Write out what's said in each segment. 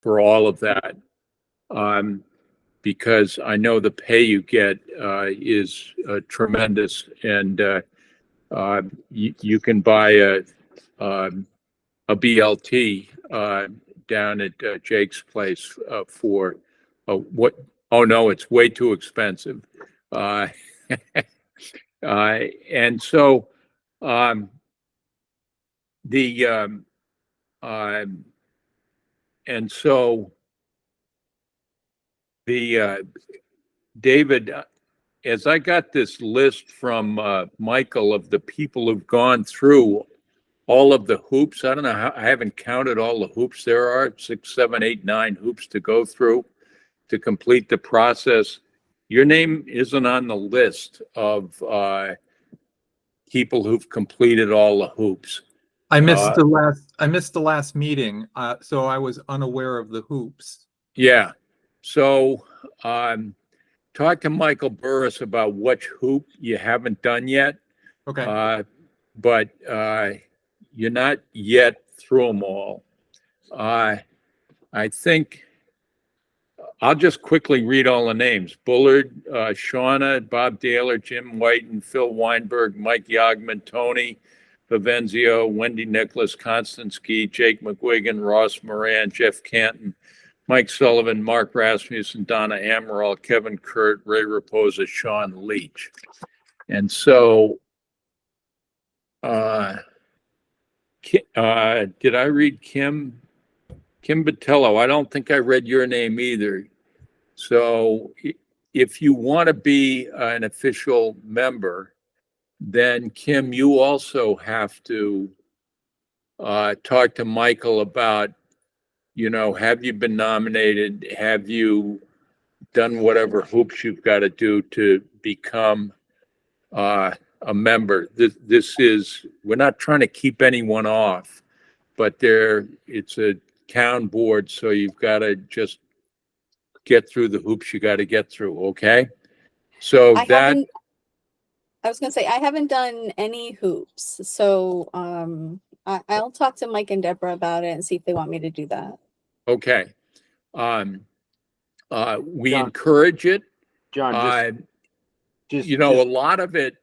for all of that. Because I know the pay you get is tremendous, and you can buy a BLT down at Jake's place for what? Oh no, it's way too expensive. Uh, and so the and so the David, as I got this list from Michael of the people who've gone through all of the hoops, I don't know how, I haven't counted all the hoops there are, 6, 7, 8, 9 hoops to go through to complete the process. Your name isn't on the list of people who've completed all the hoops. I missed the last meeting, so I was unaware of the hoops. Yeah. So talk to Michael Burris about which hoop you haven't done yet. Okay. But you're not yet through them all. I think I'll just quickly read all the names. Bullard, Shauna, Bob Daler, Jim Whiten, Phil Weinberg, Mike Yagman, Tony Vivenzio, Wendy Nicholas, Constance Gee, Jake McGuigan, Ross Moran, Jeff Canton, Mike Sullivan, Mark Rasmussen, Donna Amaral, Kevin Kurt, Ray Raposa, Sean Leach. And so, did I read Kim Botello? I don't think I read your name either. So if you want to be an official member, then Kim, you also have to talk to Michael about, have you been nominated? Have you done whatever hoops you've got to do to become a member? This is, we're not trying to keep anyone off, but it's a town board, so you've got to just get through the hoops you got to get through. Okay. So I was going to say, I haven't done any hoops. So I'll talk to Mike and Deborah about it and see if they want me to do that. Okay. We encourage it. John, a lot of it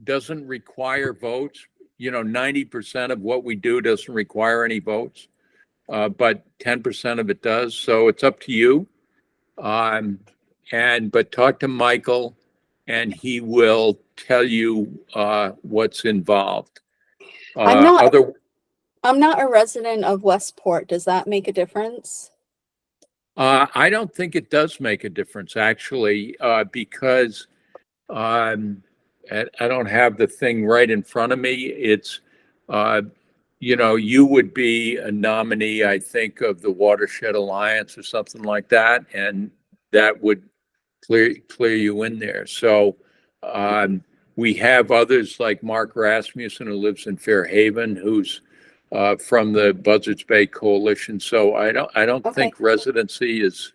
doesn't require votes. 90% of what we do doesn't require any votes, but 10% of it does. So it's up to you. But talk to Michael, and he will tell you what's involved. I'm not a resident of Westport. Does that make a difference? I don't think it does make a difference, actually, because I don't have the thing right in front of me. It's, you would be a nominee, I think, of the Watershed Alliance or something like that, and that would clear you in there. So we have others like Mark Rasmussen, who lives in Fairhaven, who's from the Buzzards Bay Coalition. So I don't think residency is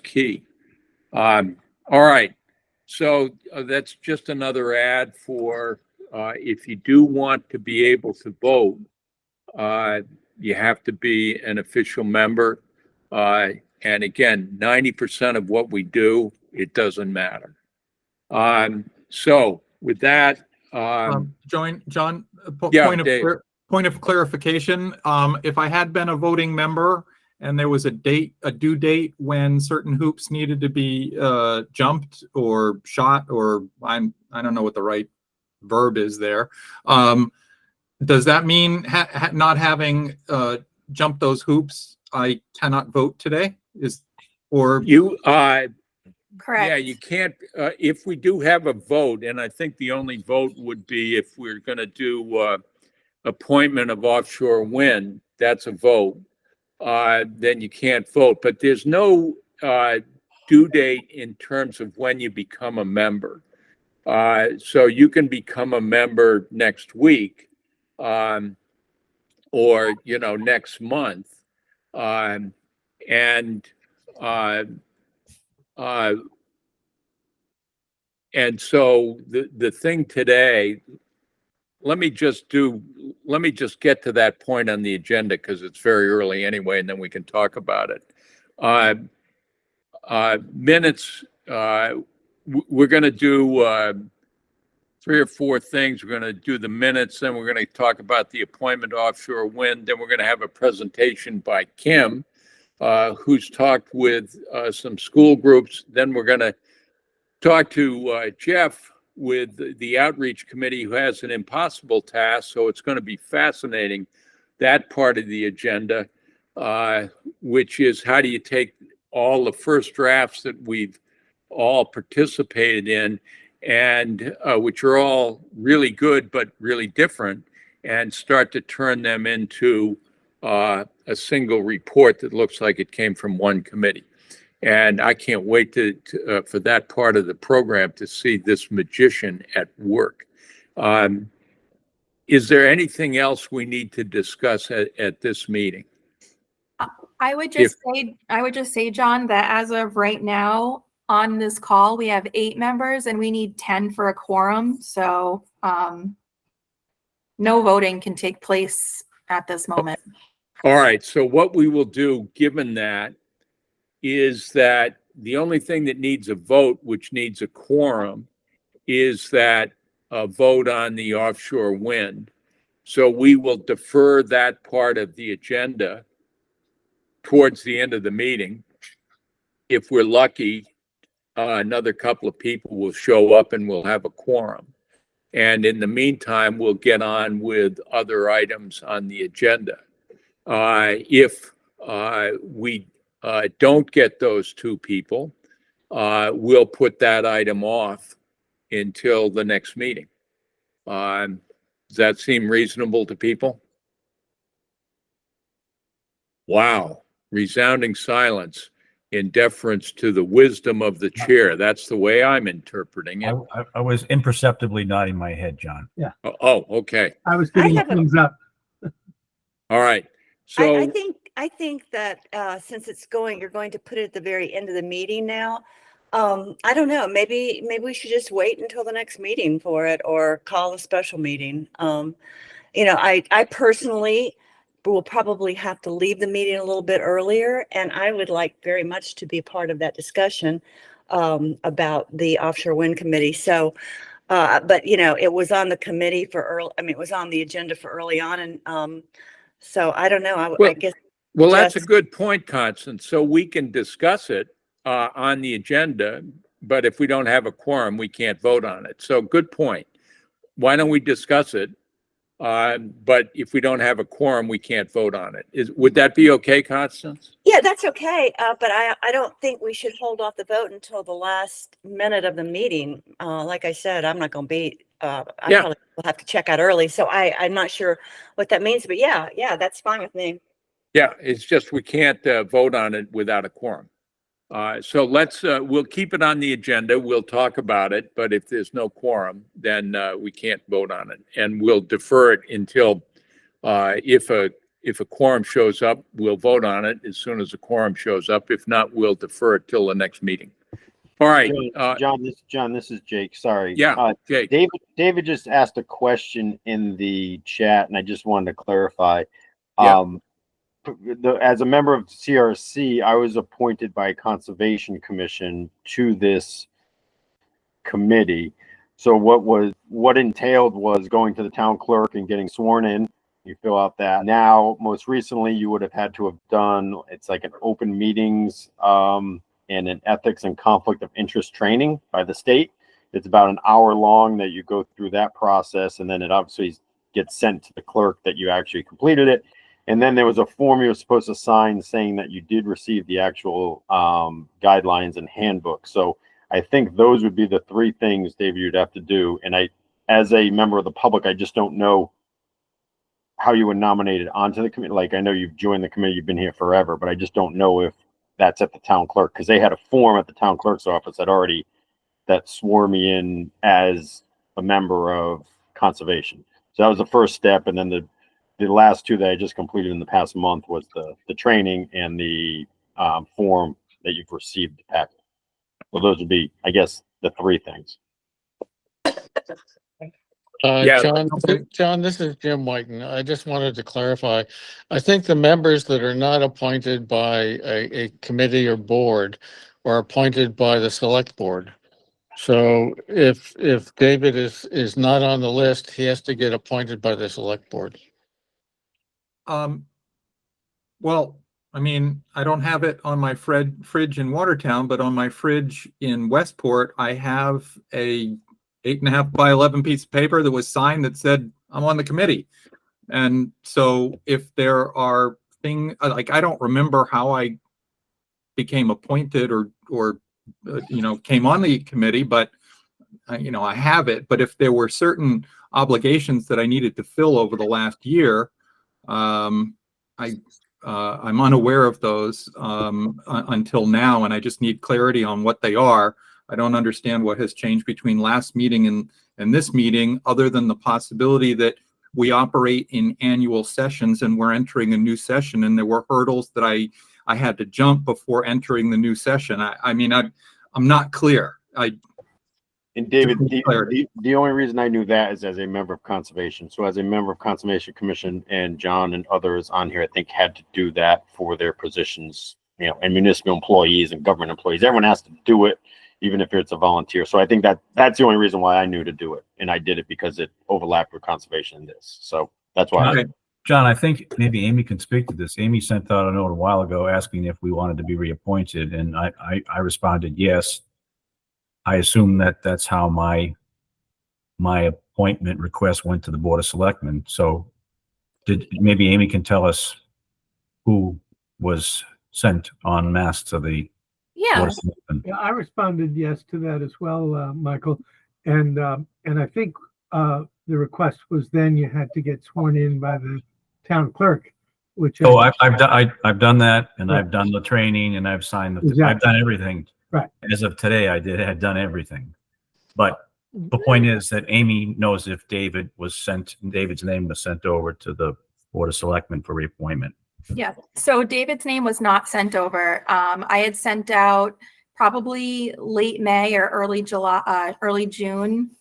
key. All right. So that's just another ad for if you do want to be able to vote, you have to be an official member. And again, 90% of what we do, it doesn't matter. So with that, John, Dave. Point of clarification. If I had been a voting member and there was a due date when certain hoops needed to be jumped or shot, or I don't know what the right verb is there. Does that mean not having jumped those hoops, I cannot vote today? Correct. Yeah, you can't, if we do have a vote, and I think the only vote would be if we're going to do appointment of offshore wind, that's a vote, then you can't vote. But there's no due date in terms of when you become a member. So you can become a member next week or, next month. And so the thing today, let me just do let me just get to that point on the agenda because it's very early anyway, and then we can talk about it. Minutes, we're going to do 3 or 4 things. We're going to do the minutes, then we're going to talk about the appointment offshore wind, then we're going to have a presentation by Kim, who's talked with some school groups. Then we're going to talk to Jeff with the outreach committee, who has an impossible task. So it's going to be fascinating, that part of the agenda, which is how do you take all the first drafts that we've all participated in, and which are all really good but really different, and start to turn them into a single report that looks like it came from one committee. And I can't wait for that part of the program to see this magician at work. Is there anything else we need to discuss at this meeting? I would just say, John, that as of right now on this call, we have 8 members and we need 10 for a quorum. So no voting can take place at this moment. All right. So what we will do, given that, is that the only thing that needs a vote, which needs a quorum, is that a vote on the offshore wind. So we will defer that part of the agenda towards the end of the meeting. If we're lucky, another couple of people will show up and we'll have a quorum. And in the meantime, we'll get on with other items on the agenda. If we don't get those 2 people, we'll put that item off until the next meeting. Does that seem reasonable to people? Wow, resounding silence in deference to the wisdom of the chair. That's the way I'm interpreting it. I was imperceptibly nodding my head, John. Yeah. Oh, okay. I was giving a thumbs up. All right. So I think that since you're going to put it at the very end of the meeting now. I don't know. Maybe we should just wait until the next meeting for it, or call a special meeting. I personally will probably have to leave the meeting a little bit earlier, and I would like very much to be part of that discussion about the offshore wind committee. So, but it was on the committee for early. I mean, it was on the agenda for early on, and so I don't know. I guess. Well, that's a good point, Constance. So we can discuss it on the agenda, but if we don't have a quorum, we can't vote on it. So good point. Why don't we discuss it? But if we don't have a quorum, we can't vote on it. Would that be okay, Constance? Yeah, that's okay. But I don't think we should hold off the vote until the last minute of the meeting. Like I said, I'm not going to be. I probably will have to check out early, so I'm not sure what that means. But yeah, that's fine with me. Yeah, it's just we can't vote on it without a quorum. So we'll keep it on the agenda. We'll talk about it, but if there's no quorum, then we can't vote on it. And we'll defer it until if a quorum shows up, we'll vote on it as soon as a quorum shows up. If not, we'll defer it till the next meeting. All right. John, this is Jake. Sorry. Yeah, Jake. David just asked a question in the chat, and I just wanted to clarify. Yeah. As a member of CRC, I was appointed by Conservation Commission to this committee. So what entailed was going to the town clerk and getting sworn in. You fill out that. Now, most recently, you would have had to have done, it's like an open meetings and an ethics and conflict of interest training by the state. It's about an hour long that you go through that process, and then it obviously gets sent to the clerk that you actually completed it. And then there was a form you were supposed to sign saying that you did receive the actual guidelines and handbook. So I think those would be the 3 things, David, you'd have to do. And as a member of the public, I just don't know how you would nominate it onto the committee. Like, I know you've joined the committee, you've been here forever, but I just don't know if that's at the town clerk, because they had a form at the town clerk's office that swore me in as a member of conservation. So that was the first step. And then the last 2 that I just completed in the past month was the training and the form that you've received the packet. So those would be, I guess, the 3 things. Yeah. John, this is Jim Whiten. I just wanted to clarify. I think the members that are not appointed by a committee or board are appointed by the select board. So if David is not on the list, he has to get appointed by the select board. Well, I mean, I don't have it on my fridge in Watertown, but on my fridge in Westport, I have a 8.5 by 11 piece of paper that was signed that said I'm on the committee. And so if there are things like, I don't remember how I became appointed or came on the committee, but I have it. But if there were certain obligations that I needed to fill over the last year, I'm unaware of those until now, and I just need clarity on what they are. I don't understand what has changed between last meeting and this meeting, other than the possibility that we operate in annual sessions and we're entering a new session, and there were hurdles that I had to jump before entering the new session. I'm not clear. And David, the only reason I knew that is as a member of Conservation. So as a member of Conservation Commission, and John and others on here, I think, had to do that for their positions, and municipal employees and government employees. Everyone has to do it, even if it's a volunteer. So I think that's the only reason why I knew to do it. And I did it because it overlapped with Conservation in this. So that's why. Okay. John, I think maybe Amy can speak to this. Amy sent out a note a while ago asking if we wanted to be reappointed, and I responded yes. I assume that's how my appointment request went to the Board of Selectmen. So maybe Amy can tell us who was sent en masse to the Board of Selectmen. Yeah, I responded yes to that as well, Michael. And I think the request was then you had to get sworn in by the town clerk, which. Oh, I've done that, and I've done the training, and I've signed Exactly. I've done everything. Right. As of today, I had done everything. But the point is that Amy knows if David's name was sent over to the Board of Selectmen for reappointment. Yeah, so David's name was not sent over. I had sent out probably late May or early June,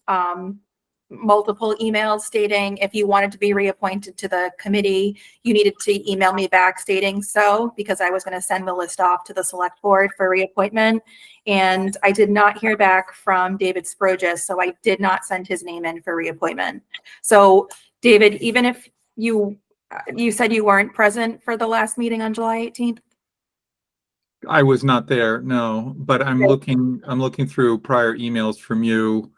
multiple emails stating if you wanted to be reappointed to the committee, you needed to email me back stating so, because I was going to send the list off to the select board for reappointment. And I did not hear back from David Sprogis, so I did not send his name in for reappointment. So David, even if you said you weren't present for the last meeting on July 18th? I was not there, no, but I'm looking through prior emails from you.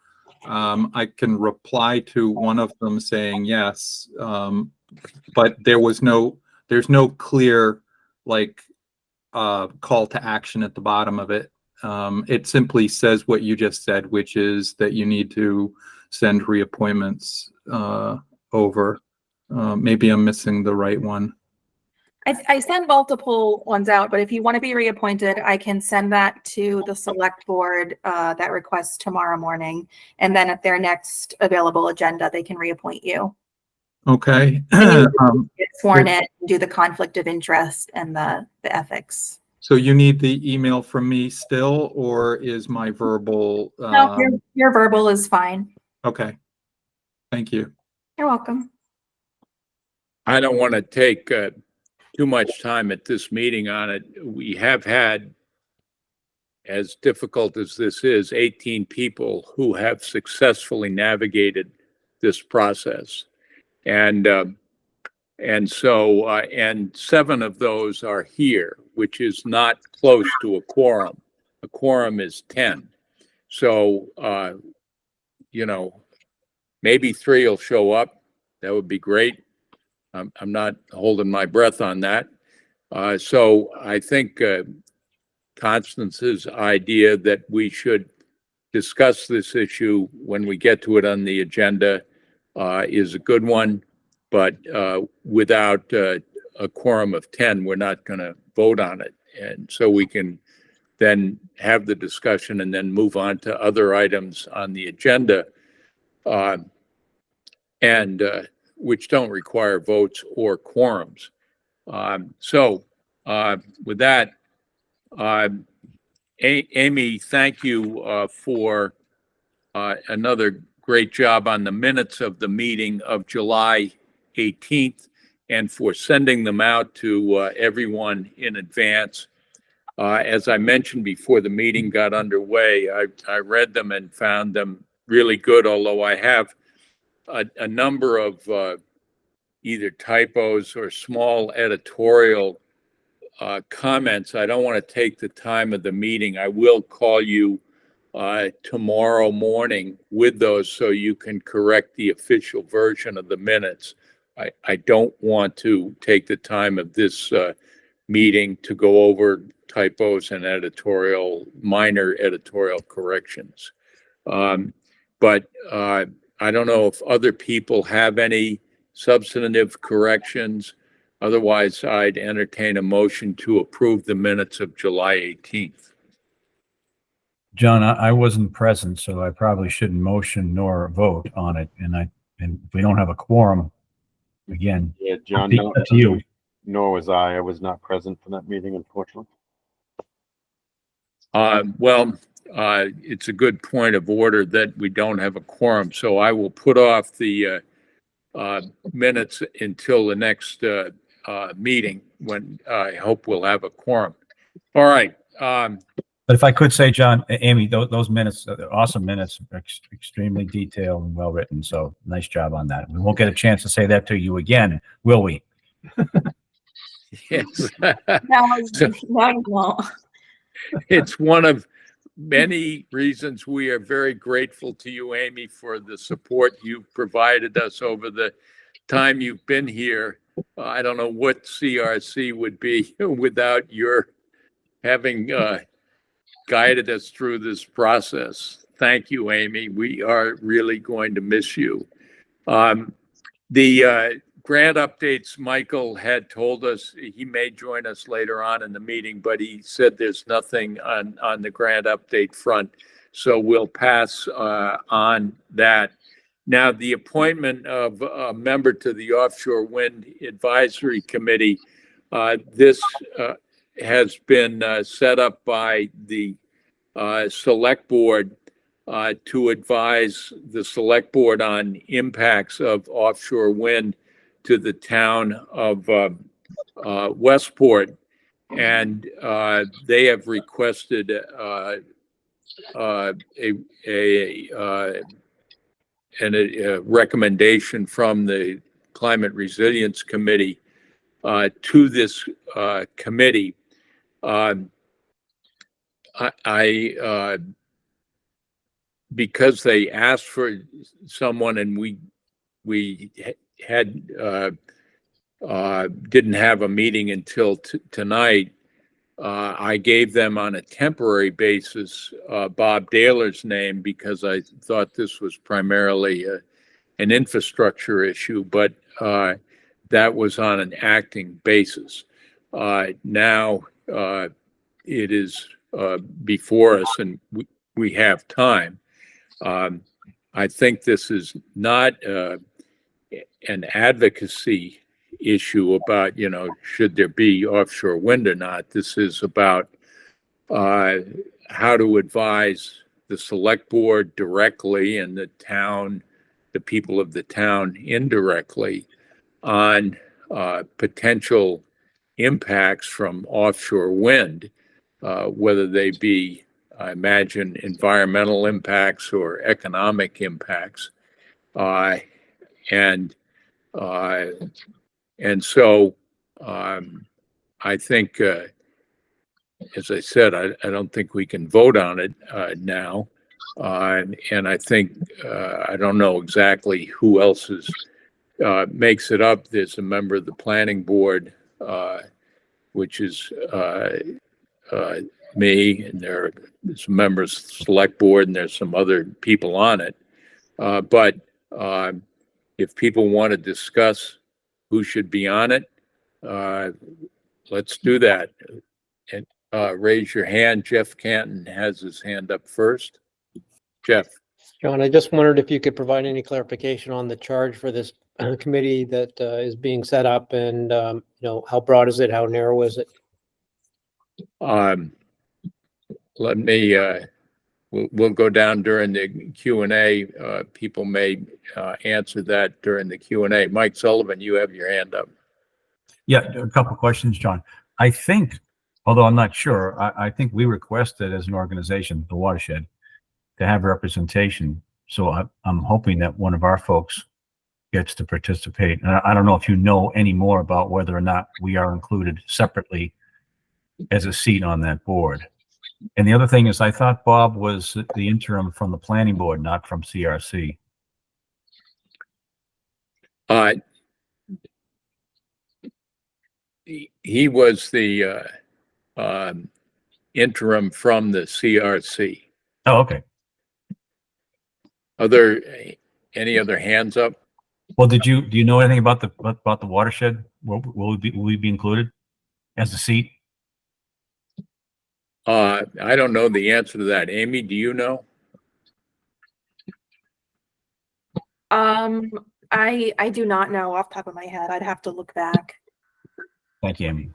I can reply to one of them saying yes, but there's no clear call to action at the bottom of it. It simply says what you just said, which is that you need to send reappointments over. Maybe I'm missing the right one. I sent multiple ones out, but if you want to be reappointed, I can send that to the select board that requests tomorrow morning. And then at their next available agenda, they can reappoint you. Okay. Get sworn in, do the conflict of interest and the ethics. So you need the email from me still, or is my verbal? No, your verbal is fine. Okay. Thank you. You're welcome. I don't want to take too much time at this meeting on it. We have had, as difficult as this is, 18 people who have successfully navigated this process. And 7 of those are here, which is not close to a quorum. A quorum is 10. So, maybe 3 will show up. That would be great. I'm not holding my breath on that. So I think Constance's idea that we should discuss this issue when we get to it on the agenda is a good one, but without a quorum of 10, we're not going to vote on it. And so we can then have the discussion and then move on to other items on the agenda, which don't require votes or quorums. With that, Amy, thank you for another great job on the minutes of the meeting of July 18th and for sending them out to everyone in advance. As I mentioned before the meeting got underway, I read them and found them really good, although I have a number of either typos or small editorial comments. I don't want to take the time of the meeting. I will call you tomorrow morning with those so you can correct the official version of the minutes. I don't want to take the time of this meeting to go over typos and minor editorial corrections. But I don't know if other people have any substantive corrections. Otherwise, I'd entertain a motion to approve the minutes of July 18th. John, I wasn't present, so I probably shouldn't motion nor vote on it. And if we don't have a quorum, again, Yeah, John, it's up to you. nor was I. I was not present for that meeting, unfortunately. It's a good point of order that we don't have a quorum, so I will put off the minutes until the next meeting when I hope we'll have a quorum. All right. But if I could say, John, Amy, those minutes, awesome minutes, extremely detailed and well written. So nice job on that. We won't get a chance to say that to you again, will we? Yes. No, you won't. It's one of many reasons we are very grateful to you, Amy, for the support you've provided us over the time you've been here. I don't know what CRC would be without your having guided us through this process. Thank you, Amy. We are really going to miss you. The grant updates, Michael had told us he may join us later on in the meeting, but he said there's nothing on the grant update front. So we'll pass on that. Now, the appointment of a member to the Offshore Wind Advisory Committee, this has been set up by the Select Board to advise the Select Board on impacts of offshore wind to the town of Westport. And they have requested a recommendation from the Climate Resilience Committee to this committee. Because they asked for someone and we had didn't have a meeting until tonight, I gave them on a temporary basis Bob Daler's name because I thought this was primarily an infrastructure issue, but that was on an acting basis. Now it is before us and we have time. I think this is not an advocacy issue about, should there be offshore wind or not. This is about how to advise the Select Board directly and the town, the people of the town indirectly on potential impacts from offshore wind, whether they be, I imagine, environmental impacts or economic impacts. And so I think, as I said, I don't think we can vote on it now. And I think, I don't know exactly who else makes it up. There's a member of the planning board, which is me, and there's members of the Select Board, and there's some other people on it. But if people want to discuss who should be on it, let's do that. And raise your hand. Jeff Canton has his hand up first. Jeff. John, I just wondered if you could provide any clarification on the charge for this committee that is being set up, and how broad is it? How narrow is it? Let me we'll go down during the Q&A. People may answer that during the Q&A. Mike Sullivan, you have your hand up. Yeah, a couple of questions, John. I think, although I'm not sure, I think we requested as an organization, the Watershed, to have representation. So I'm hoping that one of our folks gets to participate. And I don't know if you know any more about whether or not we are included separately as a seat on that board. And the other thing is, I thought Bob was the interim from the planning board, not from CRC. He was the interim from the CRC. Oh, okay. Are there any other hands up? Well, do you know anything about the Watershed? Will we be included as a seat? I don't know the answer to that. Amy, do you know? I do not know off the top of my head. I'd have to look back. Thank you, Amy.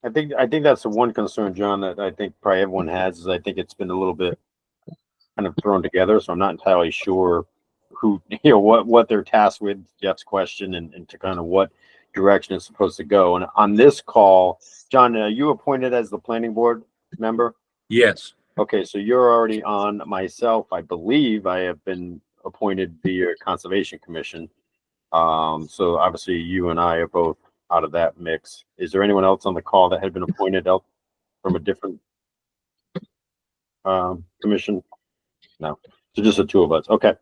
I think that's the one concern, John, that I think probably everyone has, is I think it's been a little bit kind of thrown together. So I'm not entirely sure who, what they're tasked with, Jeff's question, and to kind of what direction it's supposed to go. And on this call, John, are you appointed as the planning board member? Yes. Okay, so you're already on. Myself, I believe I have been appointed via Conservation Commission. So obviously you and I are both out of that mix. Is there anyone else on the call that had been appointed out from a different commission? No, so just the two of us. Okay,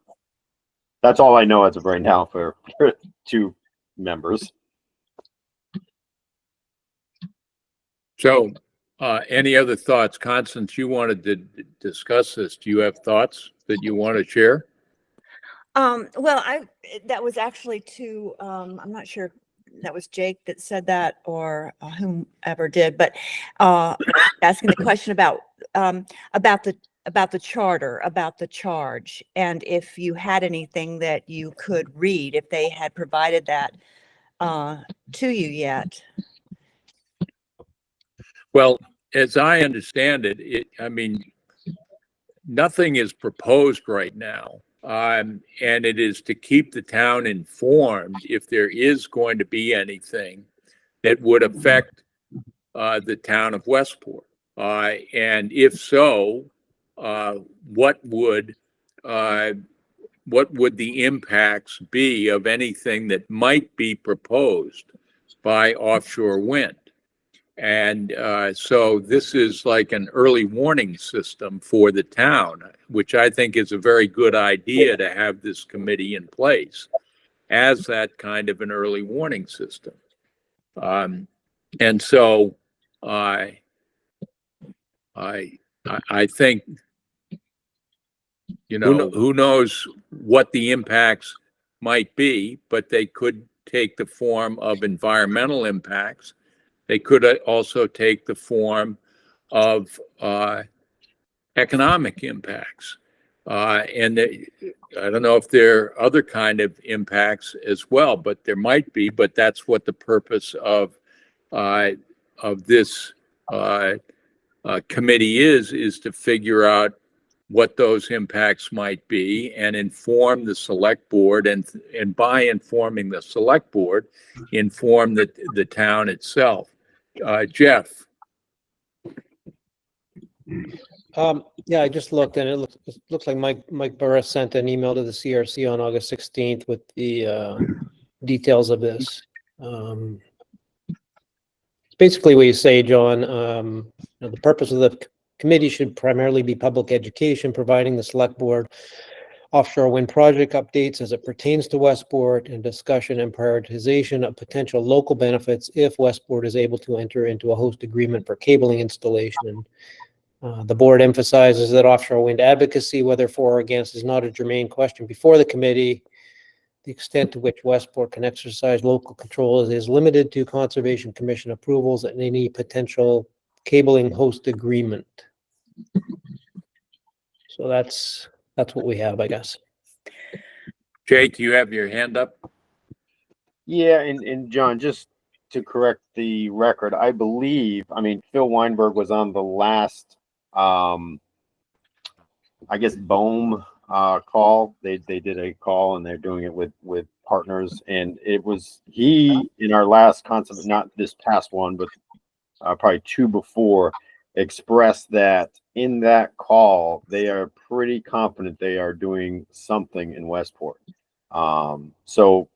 that's all I know as of right now for two members. So, any other thoughts? Constance, you wanted to discuss this. Do you have thoughts that you want to share? Well, that was actually to, I'm not sure that was Jake that said that or whomever did, but asking the question about the charter, about the charge, and if you had anything that you could read, if they had provided that to you yet. Well, as I understand it, I mean, nothing is proposed right now. And it is to keep the town informed if there is going to be anything that would affect the town of Westport. And if so, what would the impacts be of anything that might be proposed by offshore wind? And so this is like an early warning system for the town, which I think is a very good idea to have this committee in place as that kind of an early warning system. And so I think, who knows what the impacts might be, but they could take the form of environmental impacts. They could also take the form of economic impacts. And I don't know if there are other kind of impacts as well, but there might be. But that's what the purpose of this committee is to figure out what those impacts might be and inform the select board, and by informing the select board, inform the town itself. Jeff. Yeah, I just looked, and it looks like Mike Burris sent an email to the CRC on August 16th with the details of this. Basically what you say, John. The purpose of the committee should primarily be public education, providing the select board offshore wind project updates as it pertains to Westport, and discussion and prioritization of potential local benefits if Westport is able to enter into a host agreement for cabling installation. The board emphasizes that offshore wind advocacy, whether for or against, is not a germane question before the committee. The extent to which Westport can exercise local control is limited to Conservation Commission approvals and any potential cabling host agreement. So that's what we have, I guess. Jake, you have your hand up? Yeah, and John, just to correct the record, I believe, Phil Weinberg was on the last I guess BOEM call. They did a call and they're doing it with partners. And it was he in our last concept, not this past one, but probably two before, expressed that in that call they are pretty confident they are doing something in Westport. So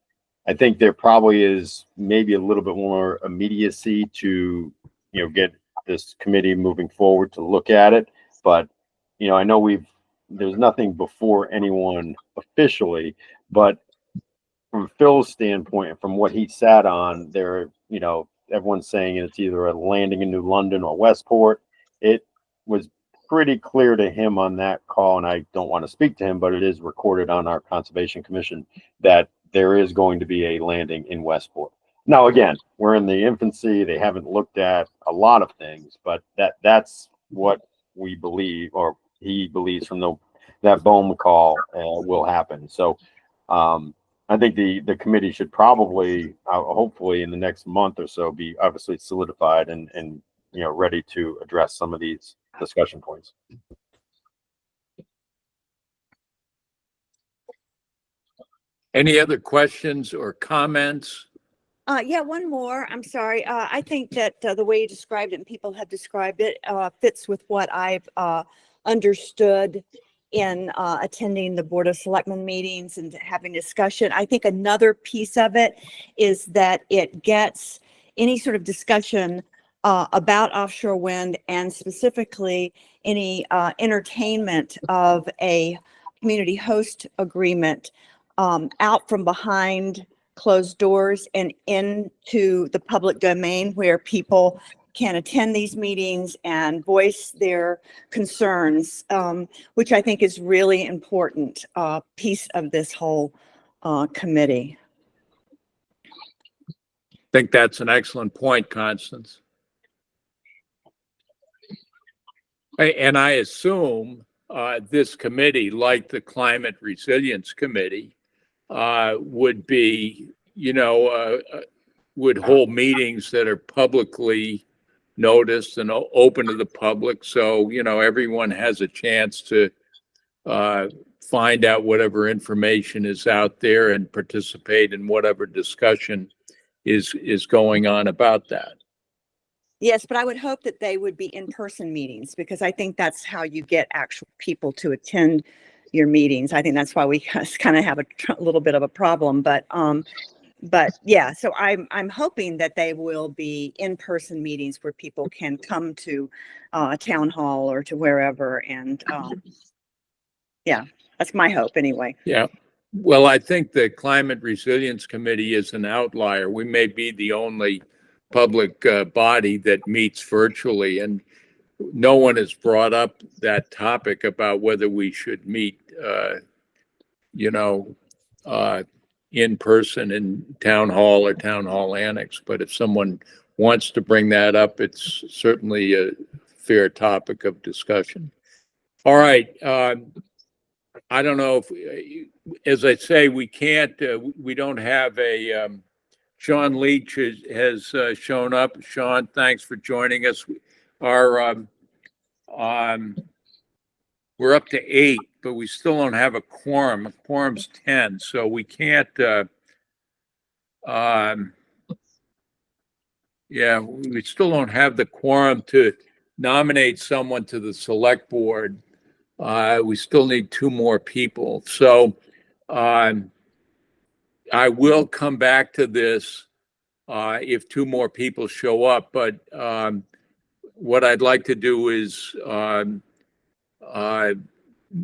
I think there probably is maybe a little bit more immediacy to, get this committee moving forward to look at it. But, I know there's nothing before anyone officially, but from Phil's standpoint and from what he sat on there, everyone's saying it's either a landing in New London or Westport. It was pretty clear to him on that call, and I don't want to speak to him, but it is recorded on our Conservation Commission that there is going to be a landing in Westport. Now, again, we're in the infancy. They haven't looked at a lot of things, but that's what we believe, or he believes from that BOEM call will happen. So I think the committee should probably, hopefully in the next month or so, be obviously solidified and ready to address some of these discussion points. Any other questions or comments? Yeah, one more. I'm sorry. I think that the way you described it and people have described it fits with what I've understood in attending the Board of Selectmen meetings and having discussion. I think another piece of it is that it gets any sort of discussion about offshore wind and specifically any entertainment of a community host agreement out from behind closed doors and into the public domain where people can attend these meetings and voice their concerns, which I think is really important piece of this whole committee. I think that's an excellent point, Constance. And I assume this committee, like the Climate Resilience Committee, would be, would hold meetings that are publicly noticed and open to the public. So, everyone has a chance to find out whatever information is out there and participate in whatever discussion is going on about that. Yes, but I would hope that they would be in-person meetings because I think that's how you get actual people to attend your meetings. I think that's why we kind of have a little bit of a problem, but yeah, so I'm hoping that they will be in-person meetings where people can come to a town hall or to wherever, and yeah, that's my hope anyway. Yeah. Well, I think the Climate Resilience Committee is an outlier. We may be the only public body that meets virtually, and no one has brought up that topic about whether we should meet, in person in town hall or town hall annex. But if someone wants to bring that up, it's certainly a fair topic of discussion. All right. I don't know if, as I say, we can't, we don't have a, Sean Leach has shown up. Sean, thanks for joining us. Our, we're up to 8, but we still don't have a quorum. A quorum's 10, so we can't, yeah, we still don't have the quorum to nominate someone to the select board. We still need 2 more people. So I will come back to this if 2 more people show up. But what I'd like to do is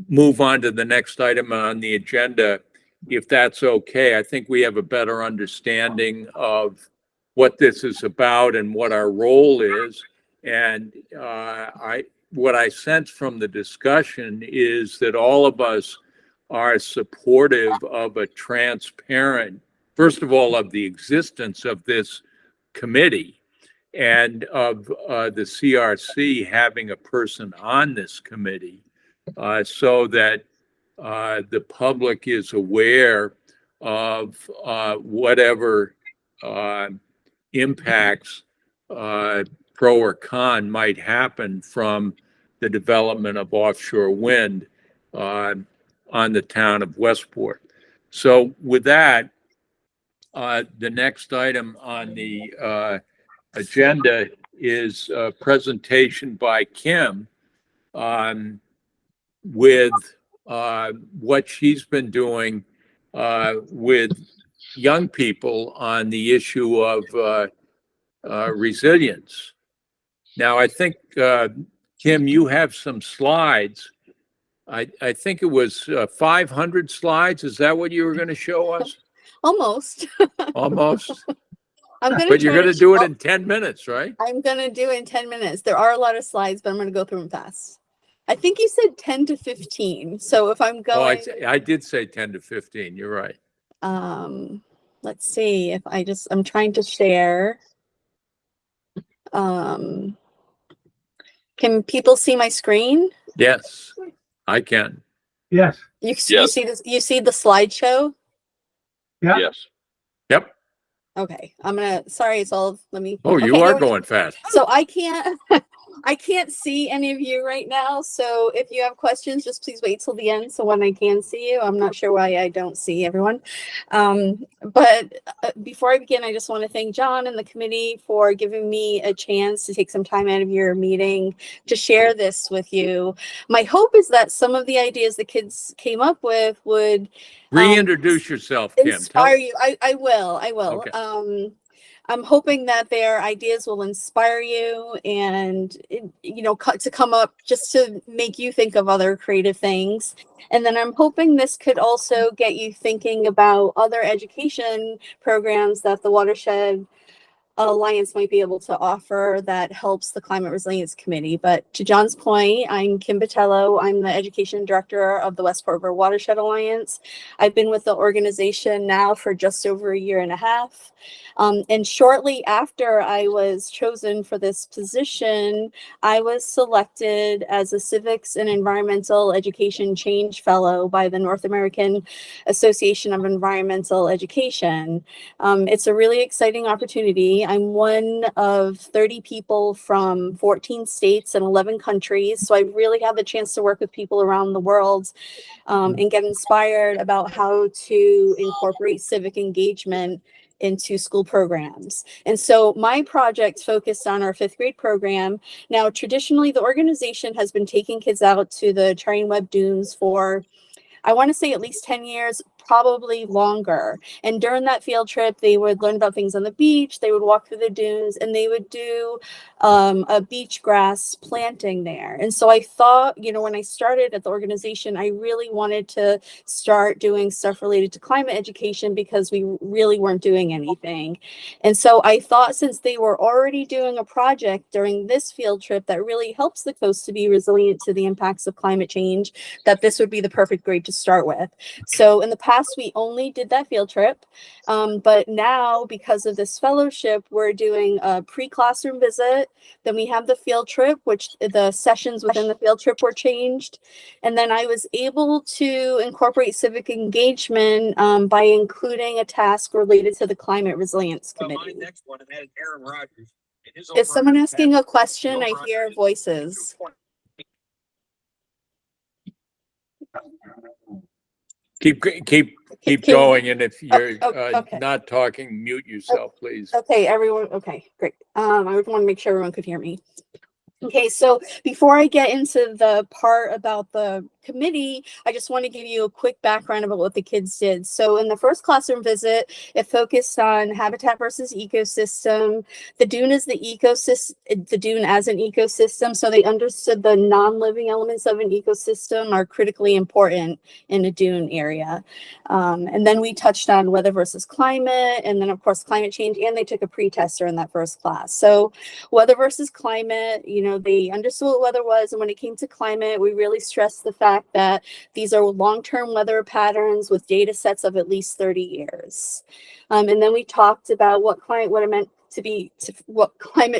move on to the next item on the agenda, if that's okay. I think we have a better understanding of what this is about and what our role is. And what I sense from the discussion is that all of us are supportive of a transparent, first of all, of the existence of this committee and of the CRC having a person on this committee so that the public is aware of whatever impacts, pro or con, might happen from the development of offshore wind on the town of Westport. So with that, the next item on the agenda is a presentation by Kim with what she's been doing with young people on the issue of resilience. Now, I think, Kim, you have some slides. I think it was 500 slides. Is that what you were going to show us? Almost. Almost. I'm gonna But you're try going to do it in 10 minutes, right? I'm gonna do it in 10 minutes. There are a lot of slides, but I'm gonna go through them fast. I think you said 10 to 15. So if I'm Oh, going, I did say 10 to 15. You're right. let's see if I'm trying to share. Can people see my screen? Yes, I can. Yes, You Yes. see this, you see the slideshow? yeah. Yes. Yep. Okay, sorry, it's all, let me. Oh, you okay, are no, going fast. So I can't see any of you right now. So if you have questions, just please wait till the end. So when I can see you, I'm not sure why I don't see everyone. But before I begin, I just want to thank John and the committee for giving me a chance to take some time out of your meeting to share this with you. My hope is that some of the ideas the kids came up with would Reintroduce yourself, Kim. inspire you. I will. Okay. I'm hoping that their ideas will inspire you and, to come up just to make you think of other creative things. And then I'm hoping this could also get you thinking about other education programs that the Watershed Alliance might be able to offer that helps the Climate Resilience Committee. But to John's point, I'm Kim Botello. I'm the Education Director of the Westport River Watershed Alliance. I've been with the organization now for just over a year and a half. And shortly after I was chosen for this position, I was selected as a Civics and Environmental Education Change Fellow by the North American Association of Environmental Education. It's a really exciting opportunity. I'm one of 30 people from 14 states and 11 countries. So I really have the chance to work with people around the world and get inspired about how to incorporate civic engagement into school programs. And so my project focused on our 5th grade program. Now, traditionally, the organization has been taking kids out to the Charing Webb Dunes for, I want to say, at least 10 years, probably longer. And during that field trip, they would learn about things on the beach, they would walk through the dunes, and they would do a beach grass planting there. And so I thought, when I started at the organization, I really wanted to start doing stuff related to climate education because we really weren't doing anything. And so I thought, since they were already doing a project during this field trip that really helps the coast to be resilient to the impacts of climate change, that this would be the perfect grade to start with. So in the past, we only did that field trip. But now, because of this fellowship, we're doing a pre-classroom visit. Then we have the field trip, which the sessions within the field trip were changed. And then I was able to incorporate civic engagement by including a task related to the Climate Resilience Committee. Is someone asking a question? I hear voices. Keep going, and if you're okay. not talking, mute yourself, please. Okay, everyone. Okay, great. I want to make sure everyone could hear me. Okay, so before I get into the part about the committee, I just want to give you a quick background about what the kids did. So in the first classroom visit, it focused on habitat versus ecosystem. The dune is the ecosystem, the dune as an ecosystem. So they understood the non-living elements of an ecosystem are critically important in a dune area. And then we touched on weather versus climate, and then of course climate change, and they took a pre-tester in that first class. So weather versus climate, they understood what weather was, and when it came to climate, we really stressed the fact that these are long-term weather patterns with data sets of at least 30 years. And then we talked about what climate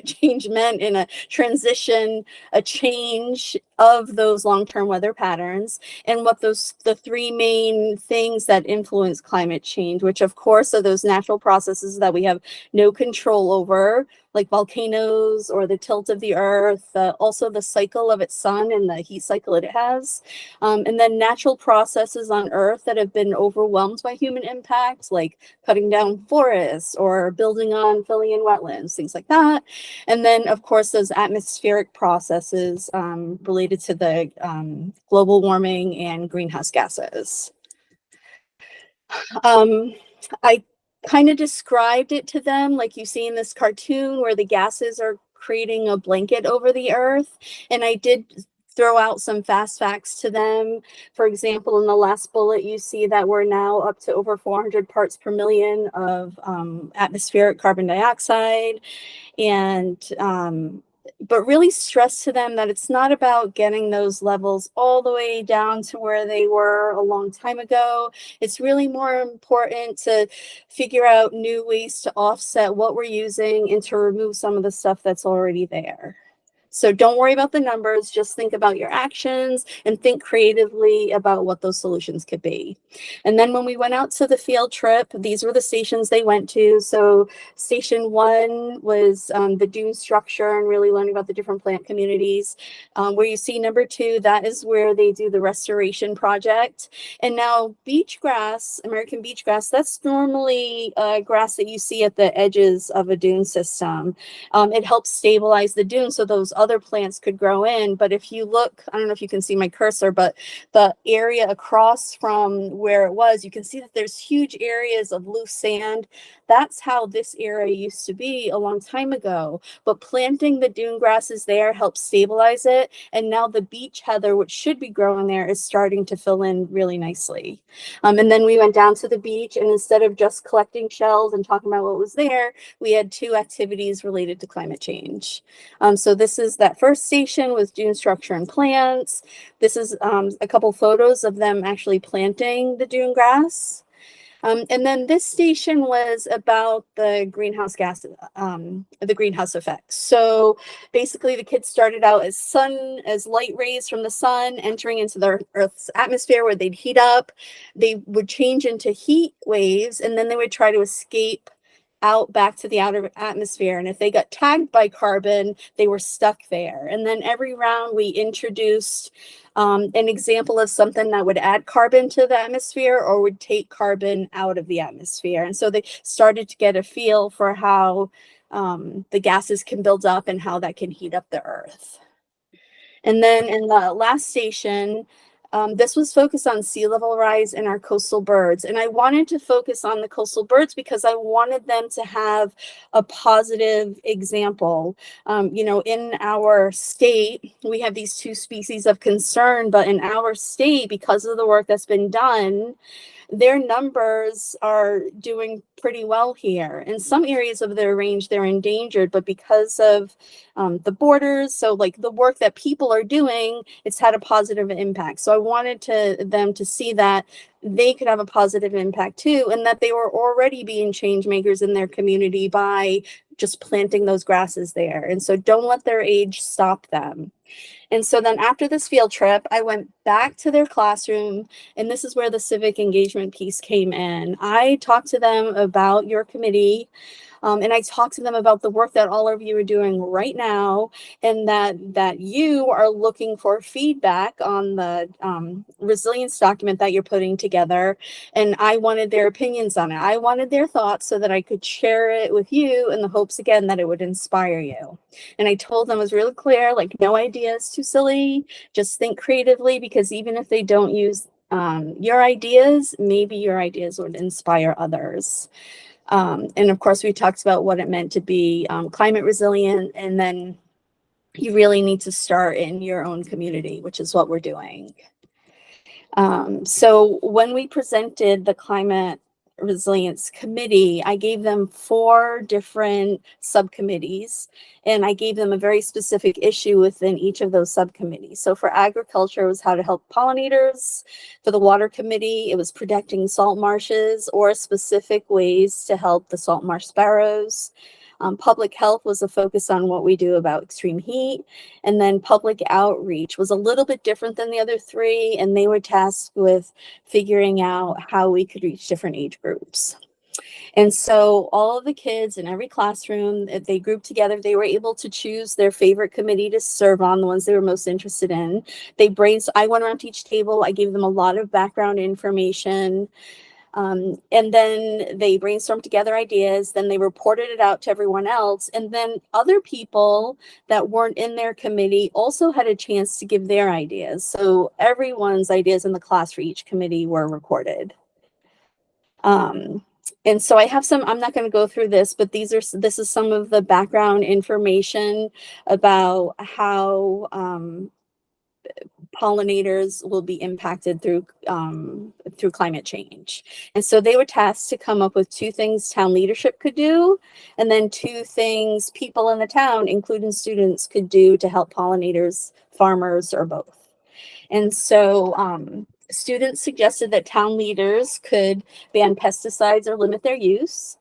change meant in a transition, a change of those long-term weather patterns and what the three main things that influence climate change, which of course are those natural processes that we have no control over, like volcanoes or the tilt of the earth, also the cycle of its sun and the heat cycle it has, and then natural processes on earth that have been overwhelmed by human impact, like cutting down forests or building on filling in wetlands, things like that. And then of course those atmospheric processes related to the global warming and greenhouse gases. I kind of described it to them like you see in this cartoon where the gases are creating a blanket over the earth. And I did throw out some fast facts to them. For example, in the last bullet, you see that we're now up to over 400 parts per million of atmospheric carbon dioxide. And but really stress to them that it's not about getting those levels all the way down to where they were a long time ago. It's really more important to figure out new ways to offset what we're using and to remove some of the stuff that's already there. So don't worry about the numbers, just think about your actions and think creatively about what those solutions could be. And then when we went out to the field trip, these were the stations they went to. So station 1 was the dune structure and really learning about the different plant communities. Where you see number 2, that is where they do the restoration project. And now beach grass, American beach grass, that's normally grass that you see at the edges of a dune system. It helps stabilize the dune so those other plants could grow in. But if you look, I don't know if you can see my cursor, but the area across from where it was, you can see that there's huge areas of loose sand. That's how this area used to be a long time ago. But planting the dune grasses there helps stabilize it. And now the beach heather, which should be growing there, is starting to fill in really nicely. And then we went down to the beach, and instead of just collecting shells and talking about what was there, we had 2 activities related to climate change. So this is that first station with dune structure and plants. This is a couple photos of them actually planting the dune grass. And then this station was about the greenhouse gas, the greenhouse effect. So basically the kids started out as light rays from the sun entering into the Earth's atmosphere where they'd heat up. They would change into heat waves, and then they would try to escape out back to the outer atmosphere. And if they got tagged by carbon, they were stuck there. And then every round we introduced an example of something that would add carbon to the atmosphere or would take carbon out of the atmosphere. And so they started to get a feel for how the gases can build up and how that can heat up the earth. And then in the last station, this was focused on sea level rise and our coastal birds. And I wanted to focus on the coastal birds because I wanted them to have a positive example. You know, in our state, we have these 2 species of concern, but in our state, because of the work that's been done, their numbers are doing pretty well here. In some areas of their range, they're endangered, but because of the borders, so like the work that people are doing, it's had a positive impact. So I wanted them to see that they could have a positive impact too, and that they were already being change makers in their community by just planting those grasses there. And so don't let their age stop them. And so then after this field trip, I went back to their classroom, and this is where the civic engagement piece came in. I talked to them about your committee, and I talked to them about the work that all of you are doing right now, and that you are looking for feedback on the resilience document that you're putting together. And I wanted their opinions on it. I wanted their thoughts so that I could share it with you in the hopes, again, that it would inspire you. And I told them it was really clear, like, no idea is too silly. Just think creatively, because even if they don't use your ideas, maybe your ideas would inspire others. And of course, we talked about what it meant to be climate resilient, and then you really need to start in your own community, which is what we're doing. So when we presented the Climate Resilience Committee, I gave them 4 different subcommittees, and I gave them a very specific issue within each of those subcommittees. So for agriculture, it was how to help pollinators. For the water committee, it was protecting salt marshes or specific ways to help the salt marsh sparrows. Public health was a focus on what we do about extreme heat. And then public outreach was a little bit different than the other three. And they were tasked with figuring out how we could reach different age groups. And so all of the kids in every classroom, if they grouped together, they were able to choose their favorite committee to serve on, the ones they were most interested in. I went around to each table. I gave them a lot of background information. And then they brainstormed together ideas, then they reported it out to everyone else. And then other people that weren't in their committee also had a chance to give their ideas. So everyone's ideas in the class for each committee were recorded. And so I have some, I'm not going to go through this, but this is some of the background information about how pollinators will be impacted through climate change. And so they were tasked to come up with 2 things town leadership could do, and then 2 things people in the town, including students, could do to help pollinators, farmers, or both. And so students suggested that town leaders could ban pesticides or limit their use,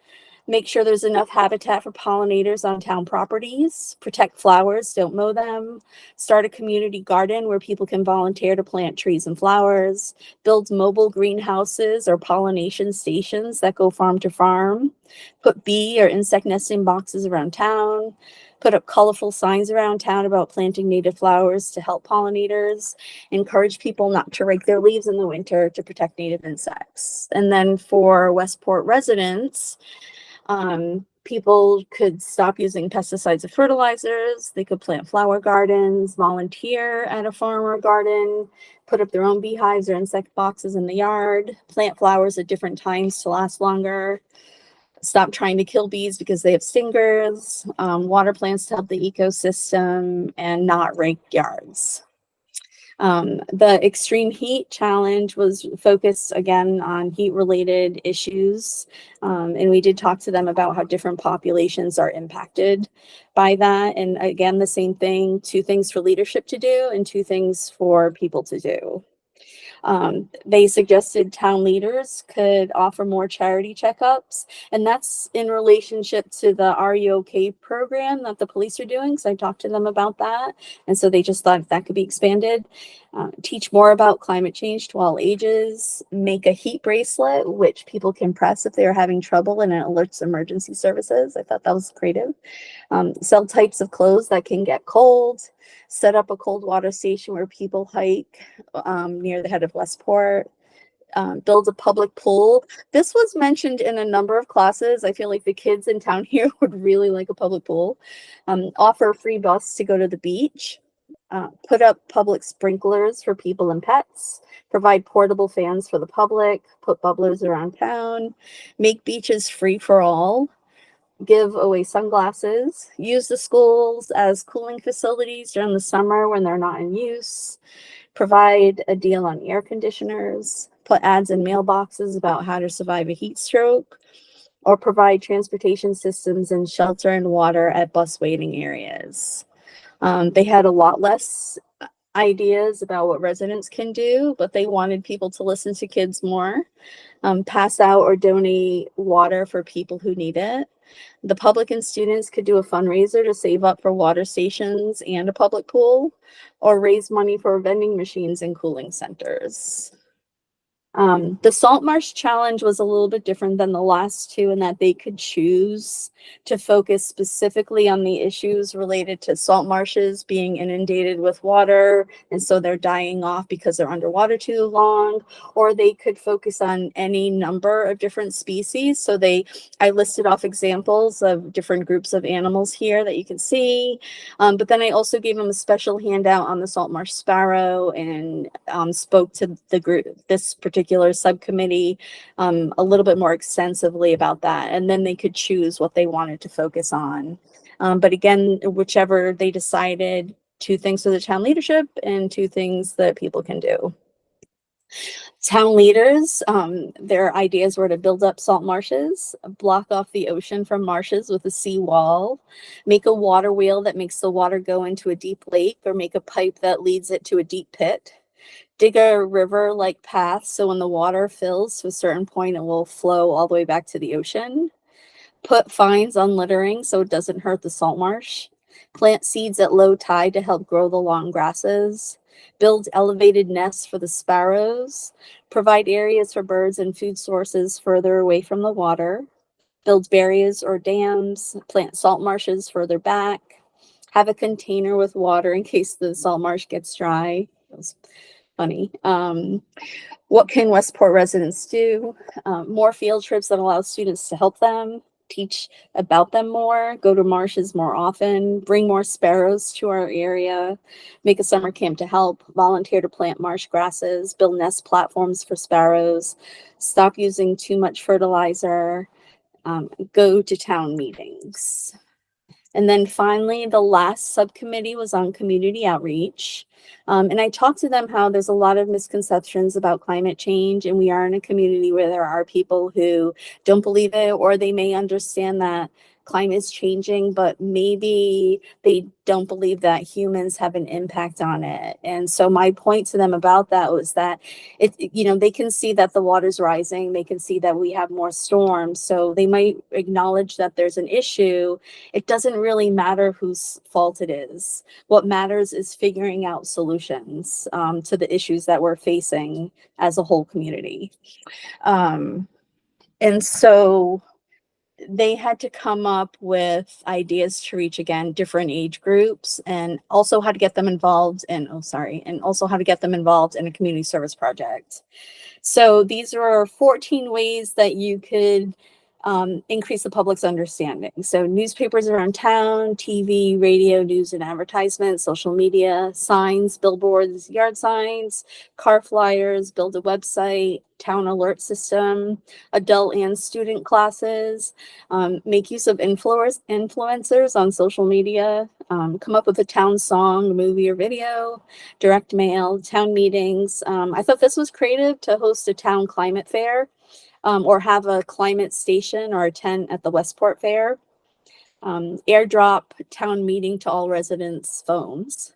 make sure there's enough habitat for pollinators on town properties, protect flowers, don't mow them, start a community garden where people can volunteer to plant trees and flowers, build mobile greenhouses or pollination stations that go farm to farm, put bee or insect nesting boxes around town, put up colorful signs around town about planting native flowers to help pollinators, encourage people not to rake their leaves in the winter to protect native insects. And then for Westport residents, people could stop using pesticides and fertilizers. They could plant flower gardens, volunteer at a farm or garden, put up their own beehives or insect boxes in the yard, plant flowers at different times to last longer, stop trying to kill bees because they have stingers, water plants to help the ecosystem, and not rake yards. The extreme heat challenge was focused again on heat related issues. And we did talk to them about how different populations are impacted by that. And again, the same thing, 2 things for leadership to do and 2 things for people to do. They suggested town leaders could offer more charity checkups, and that's in relationship to the Are You OK program that the police are doing. So I talked to them about that, and so they just thought that could be expanded. Teach more about climate change to all ages, make a heat bracelet, which people can press if they're having trouble, and it alerts emergency services. I thought that was creative. Sell types of clothes that can get cold, set up a cold water station where people hike near the head of Westport, build a public pool. This was mentioned in a number of classes. I feel like the kids in town here would really like a public pool. Offer a free bus to go to the beach. Put up public sprinklers for people and pets, provide portable fans for the public, put bubblers around town, make beaches free for all, give away sunglasses, use the schools as cooling facilities during the summer when they're not in use, provide a deal on air conditioners, put ads in mailboxes about how to survive a heat stroke, or provide transportation systems and shelter and water at bus waiting areas. They had a lot less ideas about what residents can do, but they wanted people to listen to kids more. Pass out or donate water for people who need it. The public and students could do a fundraiser to save up for water stations and a public pool, or raise money for vending machines and cooling centers. The Salt Marsh Challenge was a little bit different than the last 2 in that they could choose to focus specifically on the issues related to salt marshes being inundated with water, and so they're dying off because they're underwater too long, or they could focus on any number of different species. So I listed off examples of different groups of animals here that you can see, but then I also gave them a special handout on the salt marsh sparrow and spoke to the group, this particular subcommittee, a little bit more extensively about that, and then they could choose what they wanted to focus on. But again, whichever they decided, 2 things for the town leadership and 2 things that people can do. Town leaders, their ideas were to build up salt marshes, block off the ocean from marshes with a seawall, make a water wheel that makes the water go into a deep lake, or make a pipe that leads it to a deep pit. Dig a river-like path so when the water fills to a certain point, it will flow all the way back to the ocean. Put fines on littering so it doesn't hurt the salt marsh. Plant seeds at low tide to help grow the long grasses. Build elevated nests for the sparrows. Provide areas for birds and food sources further away from the water. Build barriers or dams. Plant salt marshes further back. Have a container with water in case the salt marsh gets dry. That was funny. What can Westport residents do? More field trips that allow students to help them, teach about them more, go to marshes more often, bring more sparrows to our area, make a summer camp to help, volunteer to plant marsh grasses, build nest platforms for sparrows, stop using too much fertilizer, go to town meetings. And then finally, the last subcommittee was on community outreach. And I talked to them how there's a lot of misconceptions about climate change, and we are in a community where there are people who don't believe it, or they may understand that climate is changing, but maybe they don't believe that humans have an impact on it. And so my point to them about that was that they can see that the water's rising, they can see that we have more storms, so they might acknowledge that there's an issue. It doesn't really matter whose fault it is. What matters is figuring out solutions to the issues that we're facing as a whole community. And so they had to come up with ideas to reach, again, different age groups, and also how to get them involved in a community service project. So these are 14 ways that you could increase the public's understanding. So newspapers around town, TV, radio, news and advertisements, social media, signs, billboards, yard signs, car flyers, build a website, town alert system, adult and student classes, make use of influencers on social media, come up with a town song, movie or video, direct mail, town meetings. I thought this was creative to host a town climate fair. Or have a climate station or a tent at the Westport Fair. Airdrop town meeting to all residents' phones.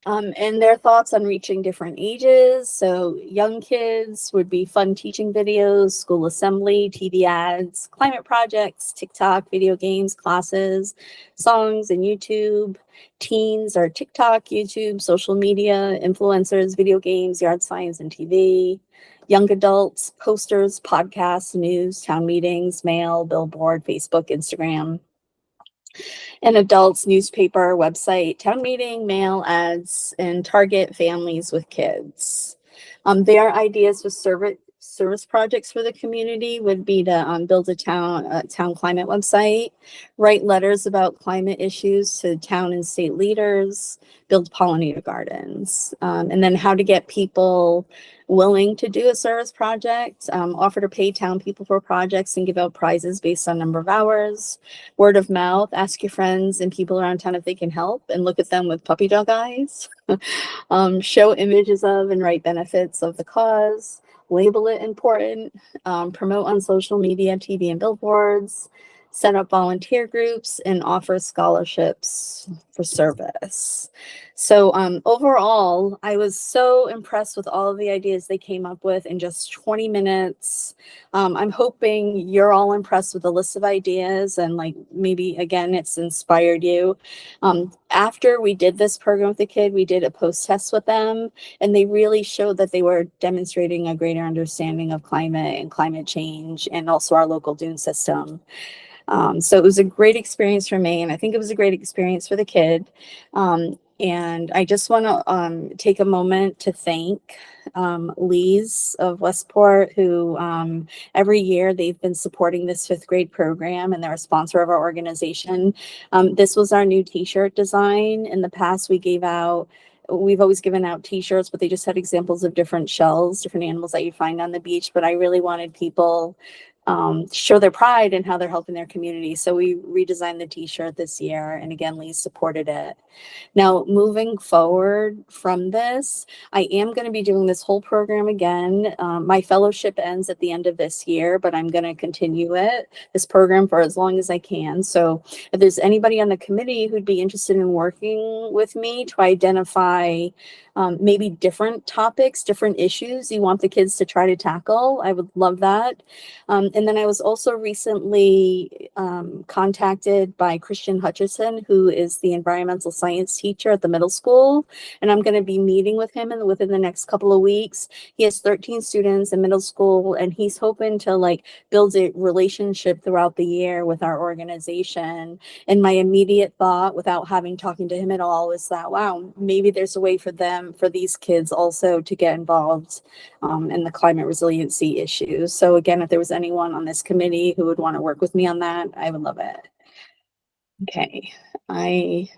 And their thoughts on reaching different ages. So young kids would be fun teaching videos, school assembly, TV ads, climate projects, TikTok, video games, classes, songs, and YouTube. Teens are TikTok, YouTube, social media, influencers, video games, yard signs, and TV. Young adults, posters, podcasts, news, town meetings, mail, billboard, Facebook, Instagram. And adults, newspaper, website, town meeting, mail, ads, and target families with kids. Their ideas for service projects for the community would be to build a town climate website, write letters about climate issues to town and state leaders, build pollinator gardens, and then how to get people willing to do a service project, offer to pay town people for projects and give out prizes based on number of hours, word of mouth, ask your friends and people around town if they can help and look at them with puppy dog eyes, show images of and write benefits of the cause, label it important, promote on social media, TV and billboards, set up volunteer groups, and offer scholarships for service. So overall, I was so impressed with all of the ideas they came up with in just 20 minutes. I'm hoping you're all impressed with the list of ideas and maybe again, it's inspired you. After we did this program with the kid, we did a post-test with them, and they really showed that they were demonstrating a greater understanding of climate and climate change and also our local dune system. So it was a great experience for me, and I think it was a great experience for the kid. And I just want to take a moment to thank Lee's of Westport, who every year they've been supporting this 5th grade program, and they're a sponsor of our organization. This was our new t-shirt design. In the past, we've always given out t-shirts, but they just had examples of different shells, different animals that you find on the beach. But I really wanted people show their pride in how they're helping their community. So we redesigned the t-shirt this year, and again, Lee supported it. Now, moving forward from this, I am going to be doing this whole program again. My fellowship ends at the end of this year, but I'm going to continue this program for as long as I can. So if there's anybody on the committee who'd be interested in working with me to identify maybe different topics, different issues you want the kids to try to tackle, I would love that. And then I was also recently contacted by Christian Hutchison, who is the environmental science teacher at the middle school. And I'm going to be meeting with him within the next couple of weeks. He has 13 students in middle school, and he's hoping to like build a relationship throughout the year with our organization. And my immediate thought, without having talking to him at all, is that, wow, maybe there's a way for these kids also to get involved in the climate resiliency issues. So again, if there was anyone on this committee who would want to work with me on that, I would love it. Okay, I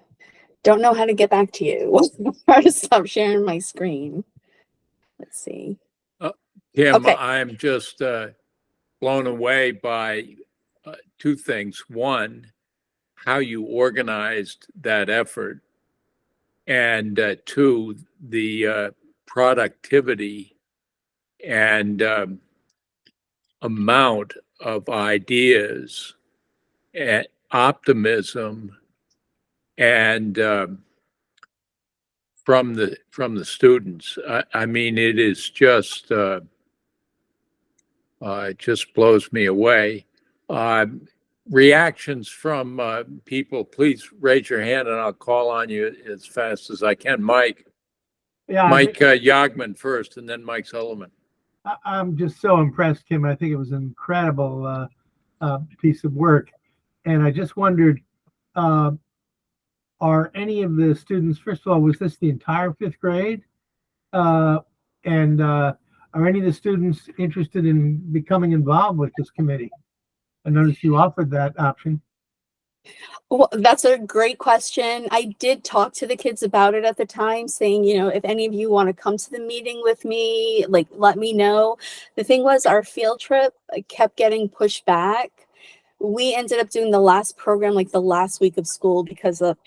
don't know how to get back to you. Try to stop sharing my screen. Let's see. Kim, Okay. I'm just blown away by two things. One, how you organized that effort, and two, the productivity and amount of ideas and optimism and from the students. I mean, it is just it just blows me away. Reactions from people, please raise your hand and I'll call on you as fast as I can. Mike Yagman first, and then Mike Sullivan. I'm just so impressed, Kim. I think it was an incredible piece of work. And I just wondered, are any of the students, first of all, was this the entire fifth grade? And are any of the students interested in becoming involved with this committee? I noticed you offered that option. Well, that's a great question. I did talk to the kids about it at the time, saying, you know, if any of you want to come to the meeting with me, like, let me know. The thing was, our field trip kept getting pushed back. We ended up doing the last program like the last week of school because of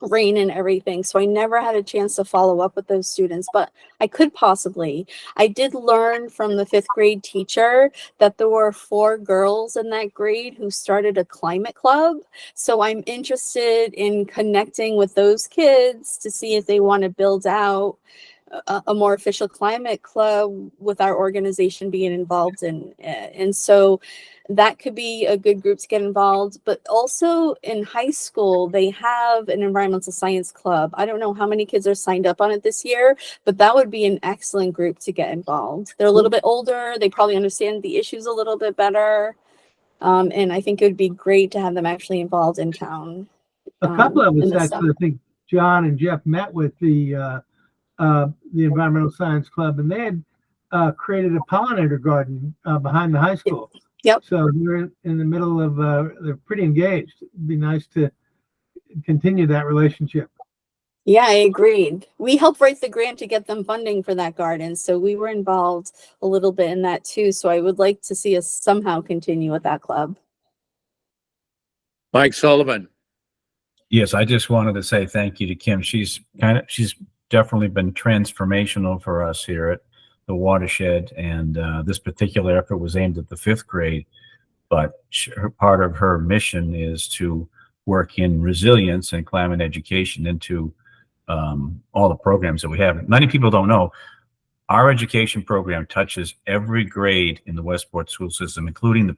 rain and everything. So I never had a chance to follow up with those students, but I could possibly. I did learn from the fifth grade teacher that there were 4 girls in that grade who started a climate club. So I'm interested in connecting with those kids to see if they want to build out a more official climate club with our organization being involved in it. And so that could be a good group to get involved. But also in high school, they have an environmental science club. I don't know how many kids are signed up on it this year, but that would be an excellent group to get involved. They're a little bit older. They probably understand the issues a little bit better. And I think it would be great to have them actually involved in town. A couple of in us this actually, I think John and Jeff met with the Environmental Science Club, and they had created a pollinator garden behind the high school. Yep. So they're in the middle of, they're pretty engaged. It'd be nice to continue that relationship. Yeah, I agreed. We helped write the grant to get them funding for that garden. So we were involved a little bit in that too. So I would like to see us somehow continue with that club. Mike Sullivan. Yes, I just wanted to say thank you to Kim. She's definitely been transformational for us here at the Watershed, and this particular effort was aimed at the 5th grade, but part of her mission is to work in resilience and climate education into all the programs that we have. Many people don't know our education program touches every grade in the Westport school system, including the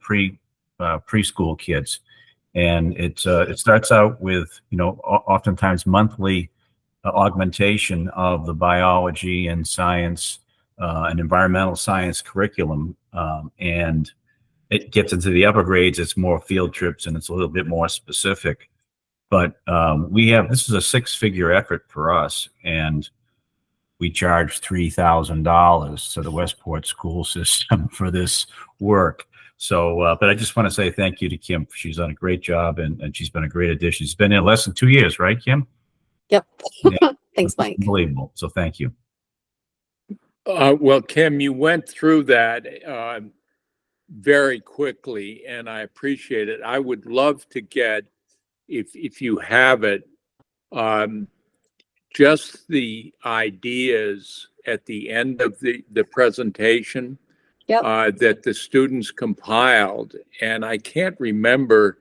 preschool kids. And it starts out with, oftentimes monthly augmentation of the biology and science and environmental science curriculum. And it gets into the upper grades, it's more field trips and it's a little bit more specific. But this is a 6-figure effort for us, and we charge $3,000 to the Westport school system for this work. So, but I just want to say thank you to Kim. She's done a great job, and she's been a great addition. She's been in less than 2 years, right, Kim? Yep. Yeah. Thanks, Mike. Unbelievable. So thank you. Well, Kim, you went through that very quickly, and I appreciate it. I would love to get, if you have it, just the ideas at the end of the presentation. Yep. That the students compiled, and I can't remember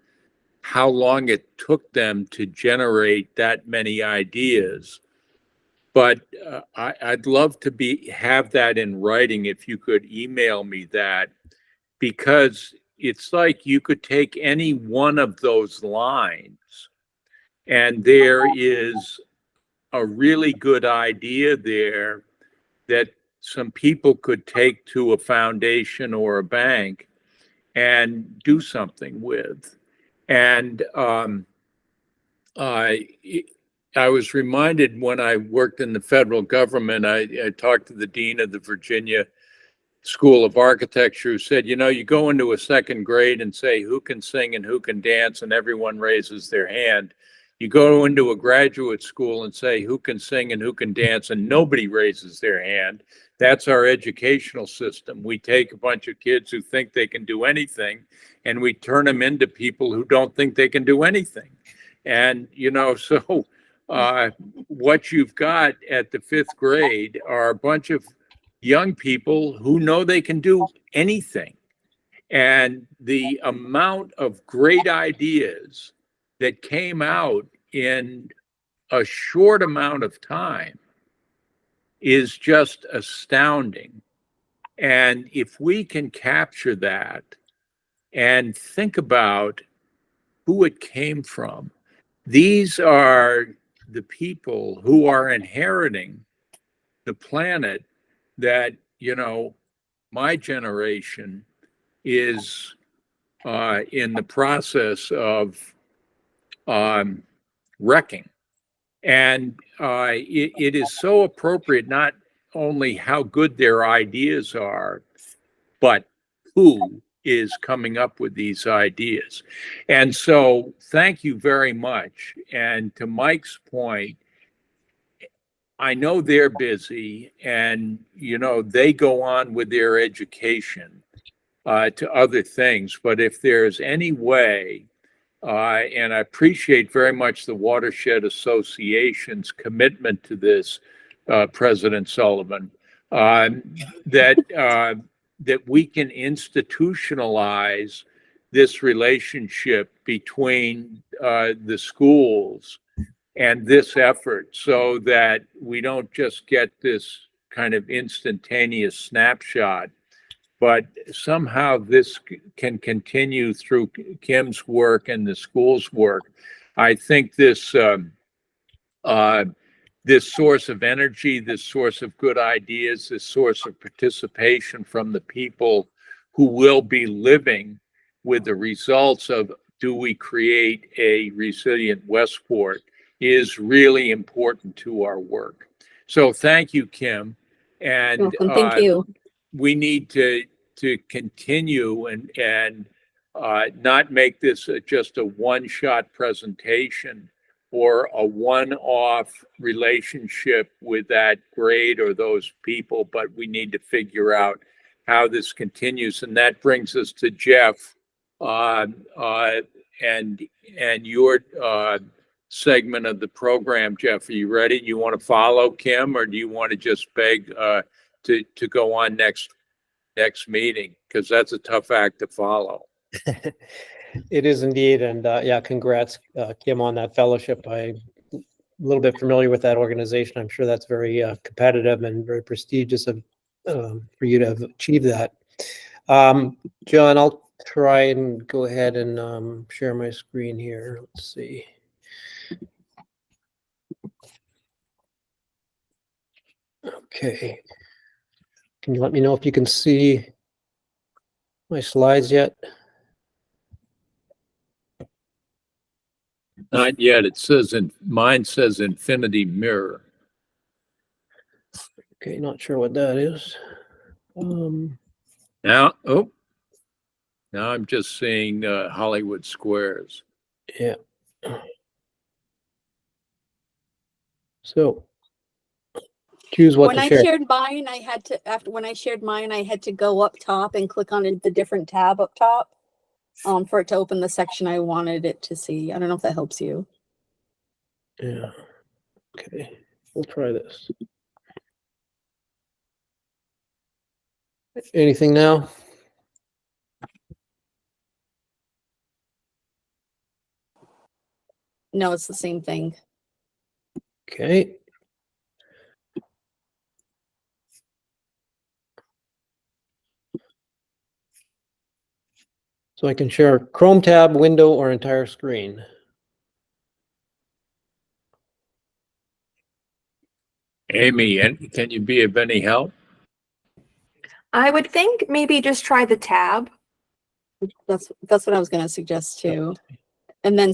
how long it took them to generate that many ideas, but I'd love to have that in writing if you could email me that, because it's like you could take any one of those lines and there is a really good idea there that some people could take to a foundation or a bank and do something with. And I was reminded when I worked in the federal government, I talked to the dean of the Virginia School of Architecture, who said, you know, you go into a second grade and say who can sing and who can dance, and everyone raises their hand. You go into a graduate school and say who can sing and who can dance, and nobody raises their hand. That's our educational system. We take a bunch of kids who think they can do anything and we turn them into people who don't think they can do anything. And, you know, so what you've got at the 5th grade are a bunch of young people who know they can do anything. And the amount of great ideas that came out in a short amount of time is just astounding. And if we can capture that and think about who it came from, these are the people who are inheriting the planet that, you know, my generation is in the process of wrecking. And it is so appropriate, not only how good their ideas are, but who is coming up with these ideas. And so thank you very much. And to Mike's point, I know they're busy and, you know, they go on with their education to other things. But if there's any way, and I appreciate very much the Watershed Association's commitment to this, President Sullivan, that we can institutionalize this relationship between the schools and this effort so that we don't just get this kind of instantaneous snapshot, but somehow this can continue through Kim's work and the school's work. I think this this source of energy, this source of good ideas, this source of participation from the people who will be living with the results of do we create a resilient Westport is really important to our work. So thank you, Kim. And Welcome. Thank you. we need to continue and not make this just a one-shot presentation or a one-off relationship with that grade or those people, but we need to figure out how this continues. And that brings us to Jeff and your segment of the program. Jeff, are you ready? You want to follow Kim, or do you want to just beg to go on next meeting? Because that's a tough act to follow. It is indeed, and yeah, congrats, Kim, on that fellowship. I'm a little bit familiar with that organization. I'm sure that's very competitive and very prestigious of for you to have achieved that. John, I'll try and go ahead and share my screen here. Let's see. Okay. Can you let me know if you can see my slides yet? Not yet. It says mine says infinity mirror. Okay, not sure what that is. Now I'm just seeing Hollywood Squares. Yeah. So choose what When to I share. shared mine, I had to when I shared mine, I had to go up top and click on the different tab up top for it to open the section I wanted it to see. I don't know if that helps you. Yeah. Okay, we'll try this. Anything now? No, it's the same thing. Okay. So I can share Chrome tab, window, or entire screen. Amy, and can you be of any help? I would think maybe just try the tab. That's what I was going to suggest too. And then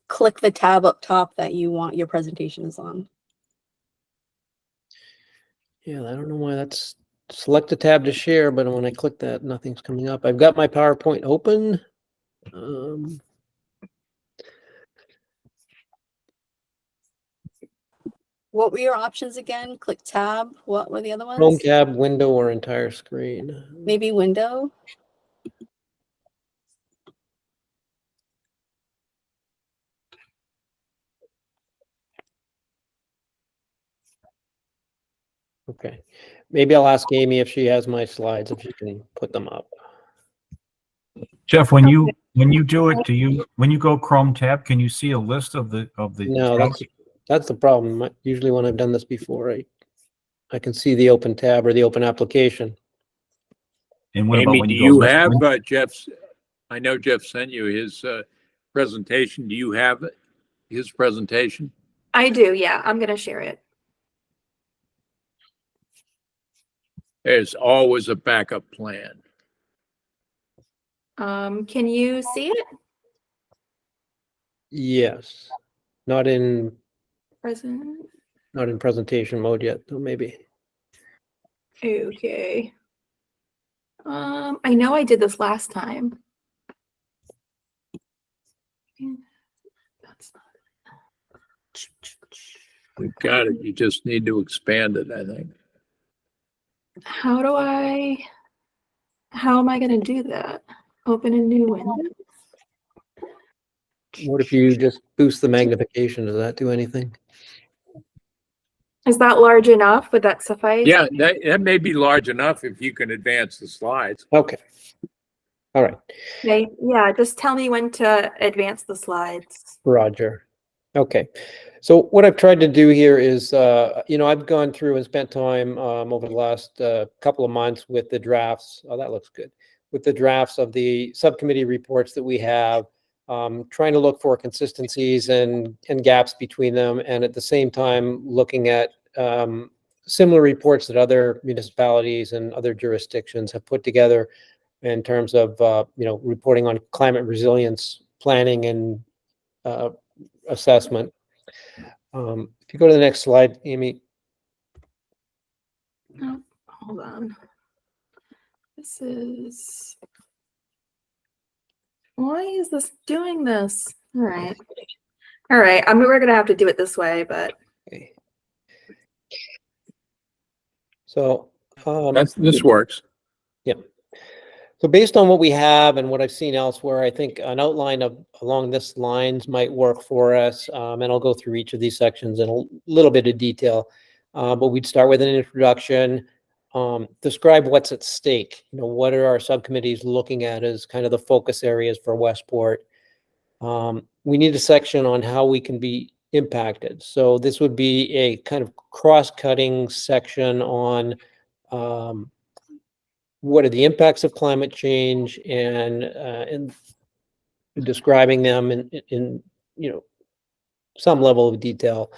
click the tab up top that you want your presentation is on. Yeah, I don't know why that's select a tab to share, but when I click that, nothing's coming up. I've got my PowerPoint open. What were your options again? Click tab. What were the other ones? Chrome tab, window, or entire screen. Maybe window. Okay. Maybe I'll ask Amy if she has my slides, if she can put them up. Jeff, when you do it, when you go Chrome tab, can you see a list of the No, tabs? that's the problem. Usually when I've done this before, I can see the open tab or the open application. And what about Amy, when do you you go have list? Jeff's? I know Jeff sent you his presentation. Do you have his presentation? I do, yeah. I'm gonna share it. There's always a backup plan. Can you see it? Yes. Not in Present. presentation mode yet, though, maybe. Okay. I know I did this last time. That's not. We've got it. You just need to expand it, I think. How am I going to do that? Open a new window. What if you just boost the magnification? Does that do anything? Is that large enough? Would that suffice? Yeah, that may be large enough if you can advance the slides. Okay. All right. Okay. Yeah, just tell me when to advance the slides. Roger. Okay. So what I've tried to do here is, I've gone through and spent time over the last couple of months with the drafts. Oh, that looks good. With the drafts of the subcommittee reports that we have, trying to look for consistencies and gaps between them, and at the same time looking at similar reports that other municipalities and other jurisdictions have put together in terms of reporting on climate resilience planning and assessment. If you go to the next slide, Amy. Oh, hold on. This is. Why is this doing this? All right. All right. I mean, we're going to have to do it this way, but. Okay. So This works. yeah. So based on what we have and what I've seen elsewhere, I think an outline along this lines might work for us. And I'll go through each of these sections in a little bit of detail. But we'd start with an introduction, describe what's at stake. What are our subcommittees looking at as kind of the focus areas for Westport? We need a section on how we can be impacted. So this would be a kind of cross-cutting section on what are the impacts of climate change and describing them in some level of detail.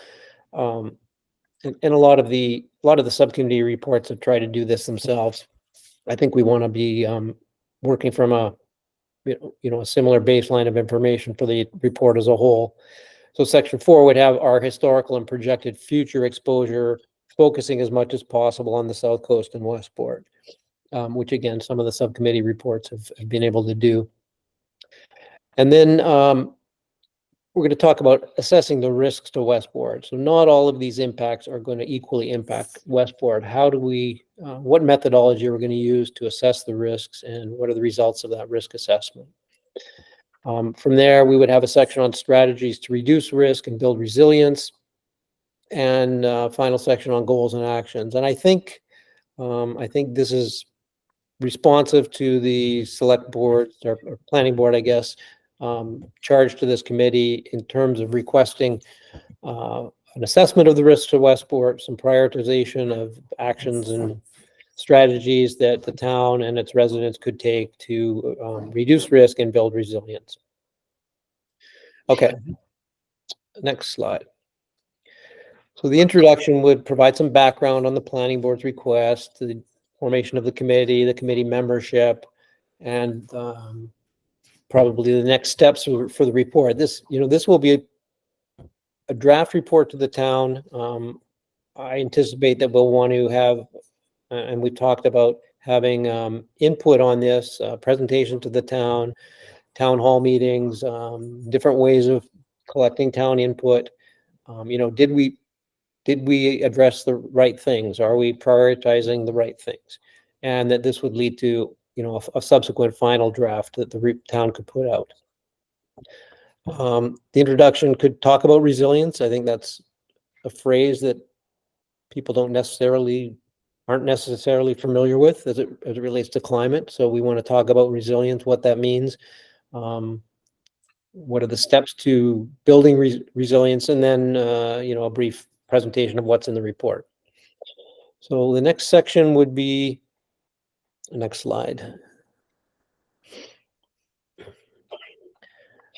And a lot of the subcommittee reports have tried to do this themselves. I think we want to be working from a similar baseline of information for the report as a whole. So section 4 would have our historical and projected future exposure, focusing as much as possible on the South Coast and Westport. Which again, some of the subcommittee reports have been able to do. And then we're going to talk about assessing the risks to Westport. So not all of these impacts are going to equally impact Westport. How do we, what methodology are we going to use to assess the risks, and what are the results of that risk assessment? From there, we would have a section on strategies to reduce risk and build resilience, and final section on goals and actions. And I think this is responsive to the select board or planning board, I guess, charged to this committee in terms of requesting an assessment of the risks to Westport, some prioritization of actions and strategies that the town and its residents could take to reduce risk and build resilience. Okay, next slide. So the introduction would provide some background on the planning board's request, the formation of the committee membership, and probably the next steps for the report. This will be a draft report to the town. I anticipate that we'll want to have, and we've talked about having input on this, presentation to the town hall meetings, different ways of collecting town input. Did we address the right things? Are we prioritizing the right things? And that this would lead to, a subsequent final draft that the town could put out. The introduction could talk about resilience. I think that's a phrase that people aren't necessarily familiar with as it relates to climate. So we want to talk about resilience, what that means. What are the steps to building resilience, and then a brief presentation of what's in the report. So the next section would be, next slide.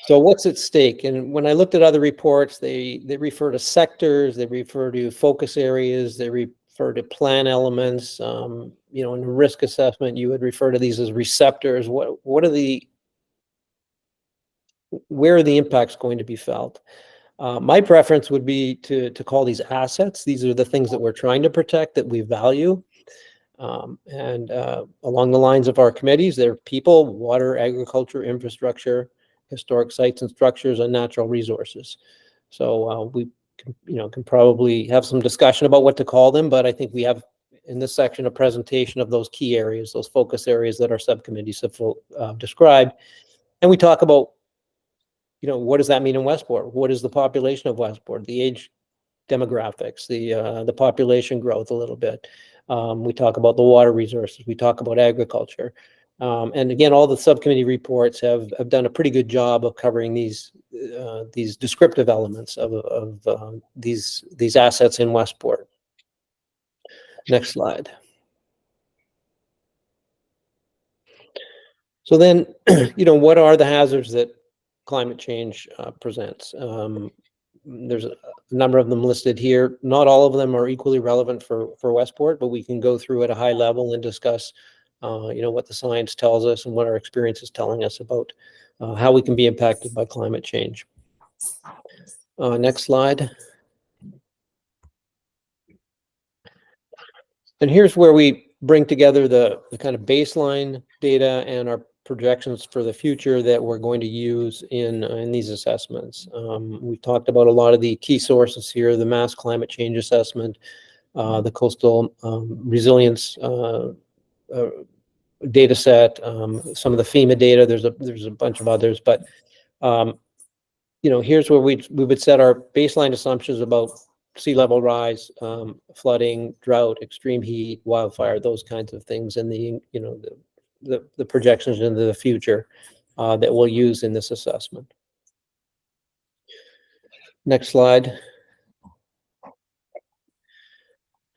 So what's at stake? And when I looked at other reports, they refer to sectors, they refer to focus areas, they refer to plan elements. In a risk assessment, you would refer to these as receptors. Where are the impacts going to be felt? My preference would be to call these assets. These are the things that we're trying to protect, that we value. And along the lines of our committees, they're people, water, agriculture, infrastructure, historic sites and structures, and natural resources. So we can probably have some discussion about what to call them, but I think we have in this section a presentation of those key areas, those focus areas that our subcommittees have described. And we talk about, what does that mean in Westport? What is the population of Westport? The age demographics, the population growth a little bit. We talk about the water resources. We talk about agriculture. And again, all the subcommittee reports have done a pretty good job of covering these descriptive elements of these assets in Westport. Next slide. So then, what are the hazards that climate change presents? There's a number of them listed here. Not all of them are equally relevant for Westport, but we can go through at a high level and discuss what the science tells us and what our experience is telling us about how we can be impacted by climate change. Next slide. And here's where we bring together the kind of baseline data and our projections for the future that we're going to use in these assessments. We've talked about a lot of the key sources here: the Mass Climate Change Assessment, the Coastal Resilience data set, some of the FEMA data. There's a bunch of others, but here's where we would set our baseline assumptions about sea level rise, flooding, drought, extreme heat, wildfire, those kinds of things, and the projections into the future that we'll use in this assessment. Next slide.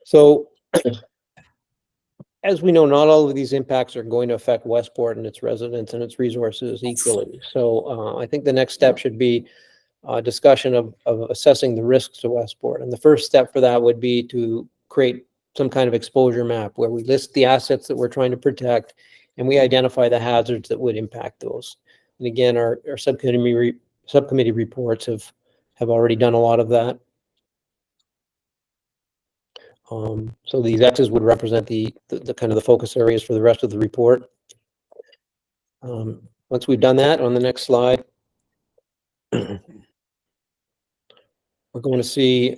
So as we know, not all of these impacts are going to affect Westport and its residents and its resources equally. So I think the next step should be a discussion of assessing the risks to Westport. And the first step for that would be to create some kind of exposure map where we list the assets that we're trying to protect and we identify the hazards that would impact those. And again, our subcommittee reports have already done a lot of that. So these X's would represent the kind of the focus areas for the rest of the report. Once we've done that, on the next slide, we're going to see,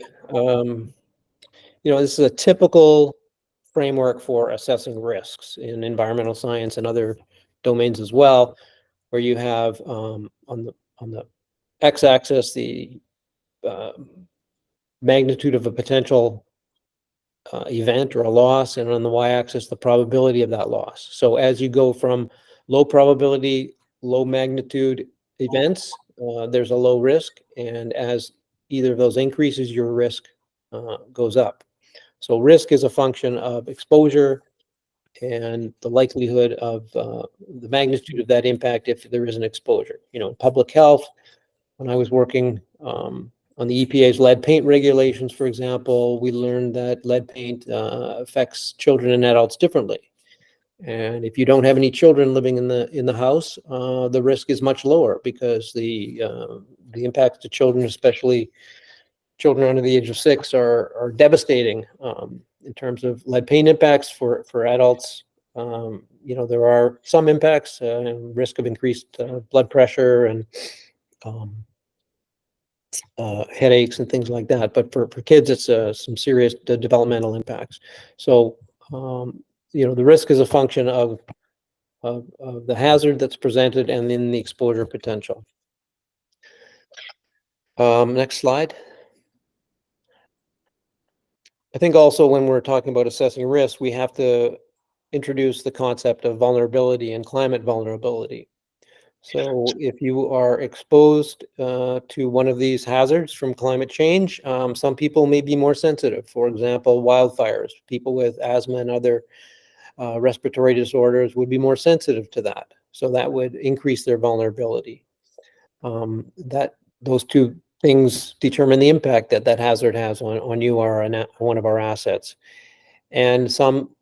this is a typical framework for assessing risks in environmental science and other domains as well, where you have on the x-axis the magnitude of a potential event or a loss, and on the y-axis the probability of that loss. So as you go from low probability, low magnitude events, there's a low risk, and as either of those increases, your risk goes up. So risk is a function of exposure and the likelihood of the magnitude of that impact if there is an exposure. You know, public health, when I was working on the EPA's lead paint regulations, for example, we learned that lead paint affects children and adults differently. And if you don't have any children living in the house, the risk is much lower because the impacts to children, especially children under the age of 6, are devastating in terms of lead paint impacts for adults. You know, there are some impacts, risk of increased blood pressure and headaches and things like that. But for kids, it's some serious developmental impacts. So, you know, the risk is a function of the hazard that's presented and then the exposure potential. Next slide. I think also when we're talking about assessing risk, we have to introduce the concept of vulnerability and climate vulnerability. So if you are exposed to one of these hazards from climate change, some people may be more sensitive. For example, wildfires. People with asthma and other respiratory disorders would be more sensitive to that. So that would increase their vulnerability. Those two things determine the impact that that hazard has on you or on one of our assets. And some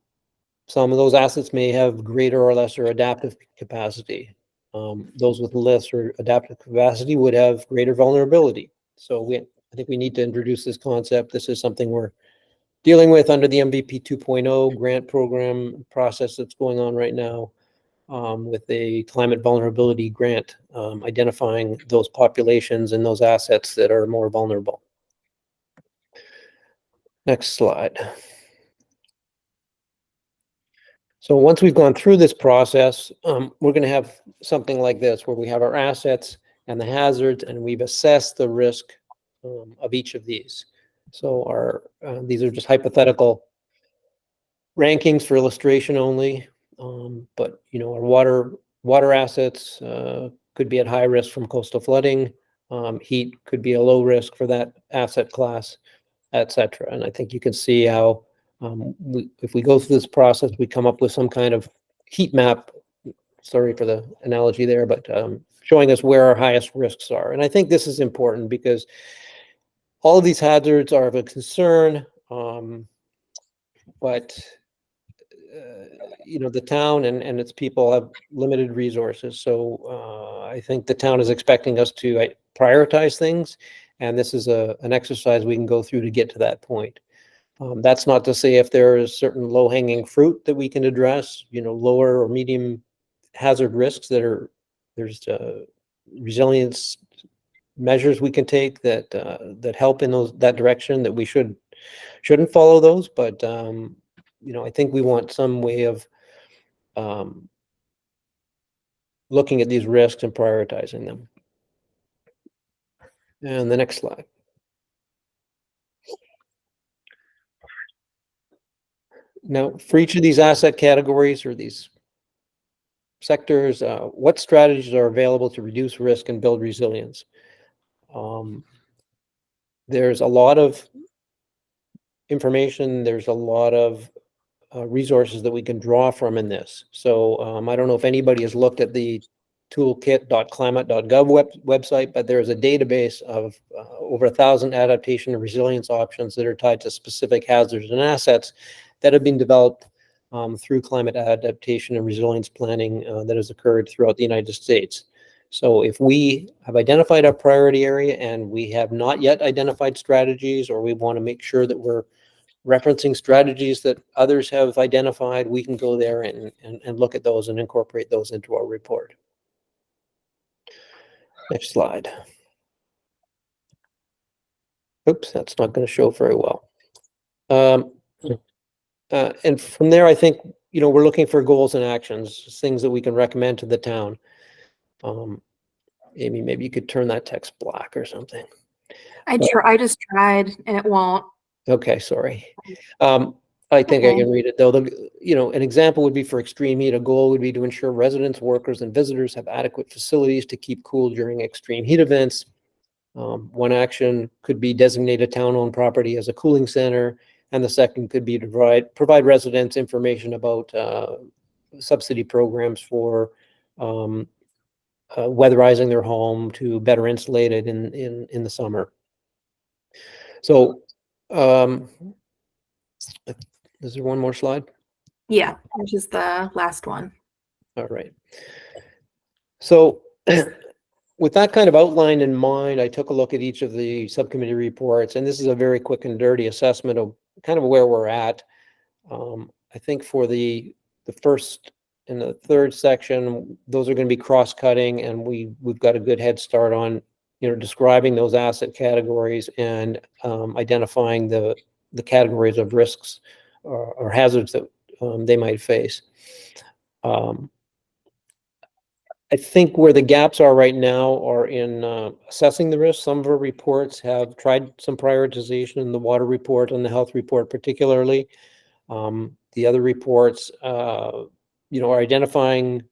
of those assets may have greater or lesser adaptive capacity. Those with lesser adaptive capacity would have greater vulnerability. So I think we need to introduce this concept. This is something we're dealing with under the MVP 2.0 grant program process that's going on right now with a climate vulnerability grant, identifying those populations and those assets that are more vulnerable. Next slide. So once we've gone through this process, we're going to have something like this, where we have our assets and the hazards, and we've assessed the risk of each of these. So these are just hypothetical rankings for illustration only. But you know, our water assets could be at high risk from coastal flooding. Heat could be a low risk for that asset class, etc. And I think you can see how if we go through this process, we come up with some kind of heat map. Sorry for the analogy there, but showing us where our highest risks are. And I think this is important because all of these hazards are of a concern, but you know, the town and its people have limited resources. So I think the town is expecting us to prioritize things, and this is an exercise we can go through to get to that point. That's not to say if there is certain low-hanging fruit that we can address, you know, lower or medium hazard risks there's resilience measures we can take that help in that direction, that we shouldn't follow those, but you know, I think we want some way of looking at these risks and prioritizing them. And the next slide. Now, for each of these asset categories or these sectors, what strategies are available to reduce risk and build resilience? There's a lot of information. There's a lot of resources that we can draw from in this. So I don't know if anybody has looked at the toolkit.climate.gov website, but there is a database of over 1,000 adaptation and resilience options that are tied to specific hazards and assets that have been developed through climate adaptation and resilience planning that has occurred throughout the United States. So if we have identified our priority area and we have not yet identified strategies, or we want to make sure that we're referencing strategies that others have identified, we can go there and look at those and incorporate those into our report. Next slide. Oops, that's not going to show very well. And from there, I think, you know, we're looking for goals and actions, things that we can recommend to the town. Amy, maybe you could turn that text black or something. I just tried and it won't. Okay, sorry. I think I can read it though. You know, an example would be for extreme heat. A goal would be to ensure residents, workers, and visitors have adequate facilities to keep cool during extreme heat events. One action could be designate a town-owned property as a cooling center. And the second could be to provide residents information about subsidy programs for weatherizing their home to better insulate it in the summer. So, is there one more slide? Yeah, which is the last one. All right. So with that kind of outline in mind, I took a look at each of the subcommittee reports, and this is a very quick and dirty assessment of kind of where we're at. I think for the first and the third section, those are going to be cross-cutting, and we've got a good head start on, describing those asset categories and identifying the categories of risks or hazards that they might face. I think where the gaps are right now are in assessing the risks. Some of our reports have tried some prioritization in the water report and the health report particularly. The other reports, are identifying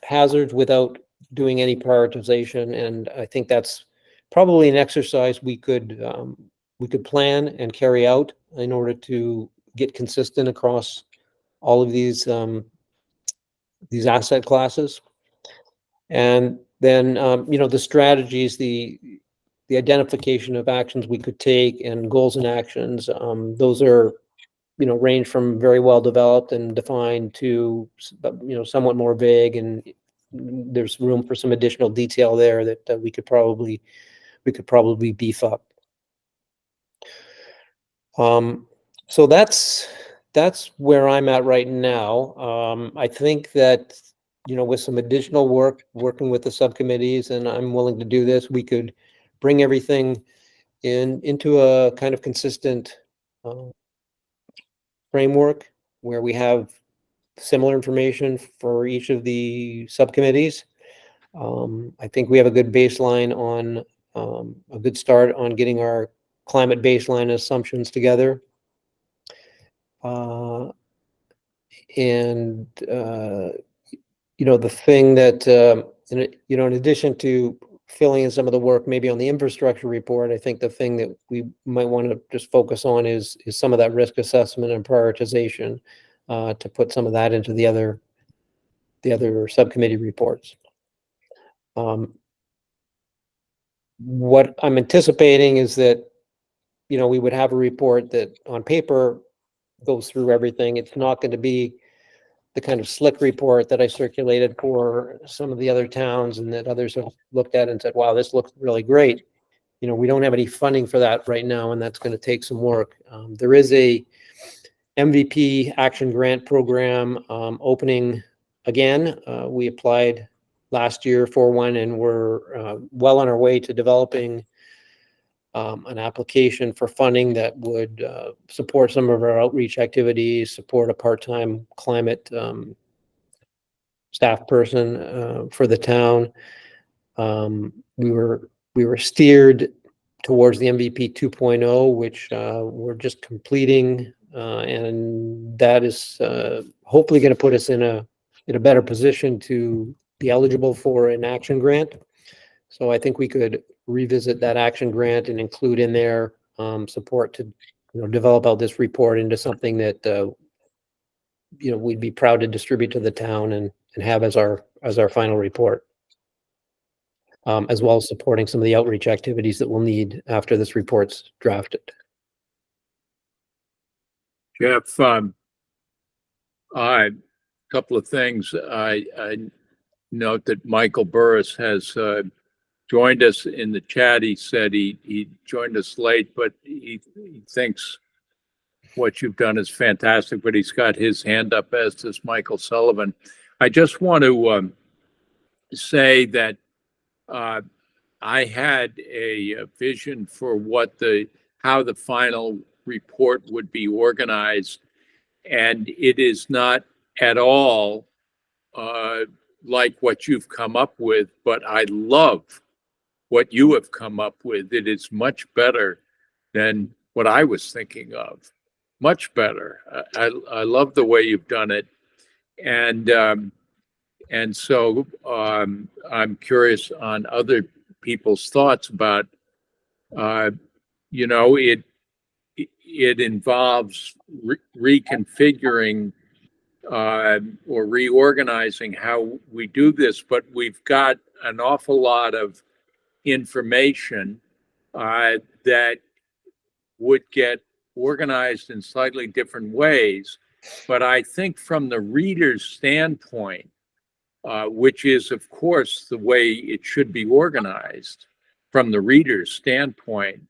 hazards without doing any prioritization. And I think that's probably an exercise we could plan and carry out in order to get consistent across all of these asset classes. And then, the strategies, the identification of actions we could take and goals and actions, those are, range from very well developed and defined to, somewhat more vague, and there's room for some additional detail there that we could probably beef up. So that's where I'm at right now. I think that, with some additional working with the subcommittees, and I'm willing to do this, we could bring everything into a kind of consistent framework where we have similar information for each of the subcommittees. I think we have a good baseline on a good start on getting our climate baseline assumptions together. The thing that, in addition to filling in some of the work maybe on the infrastructure report, I think the thing that we might want to just focus on is some of that risk assessment and prioritization, to put some of that into the other subcommittee reports. What I'm anticipating is that, we would have a report that on paper goes through everything. It's not going to be the kind of slick report that I circulated for some of the other towns and that others have looked at and said, wow, this looks really great. We don't have any funding for that right now, and that's going to take some work. There is a MVP action grant program opening again. We applied last year for one, and we're well on our way to developing an application for funding that would support some of our outreach activities, support a part-time climate staff person for the town. We were steered towards the MVP 2.0, which we're just completing, and that is hopefully going to put us in a better position to be eligible for an action grant. So I think we could revisit that action grant and include in there support to develop out this report into something that we'd be proud to distribute to the town and have as our final report, as well as supporting some of the outreach activities that we'll need after this report's drafted. Jeff, a couple of things. I note that Michael Burris has joined us in the chat. He said he joined us late, but he thinks what you've done is fantastic, but he's got his hand up, as does Michael Sullivan. I just want to say that I had a vision for how the final report would be organized, and it is not at all like what you've come up with, but I love what you have come up with. It is much better than what I was thinking of. Much better. I love the way you've done it. And so I'm curious on other people's thoughts about, it involves reconfiguring or reorganizing how we do this, but we've got an awful lot of information that would get organized in slightly different ways. But I think from the reader's standpoint, which is, of course, the way it should be organized from the reader's standpoint,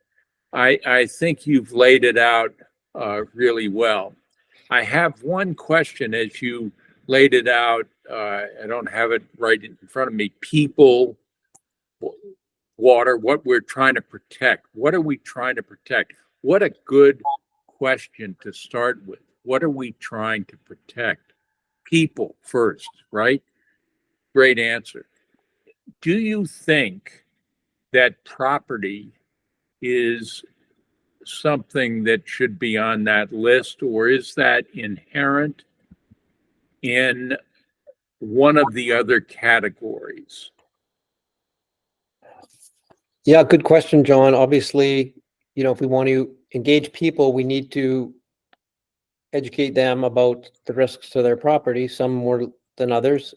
I think you've laid it out really well. I have one question as you laid it out. I don't have it right in front of me. People, water, what we're trying to protect. What are we trying to protect? What a good question to start with. What are we trying to protect? People first, right? Great answer. Do you think that property is something that should be on that list, or is that inherent in one of the other categories? Yeah, good question, John. Obviously, if we want to engage people, we need to educate them about the risks to their property, some more than others,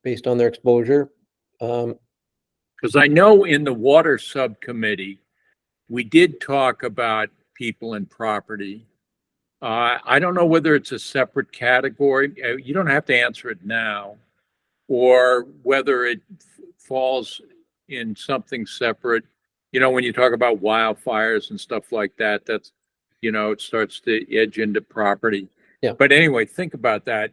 based on their exposure. Because I know in the water subcommittee, we did talk about people and property. I don't know whether it's a separate category. You don't have to answer it now, or whether it falls in something separate. When you talk about wildfires and stuff like that, that's, it starts to edge into property. Yeah. But anyway, think about that.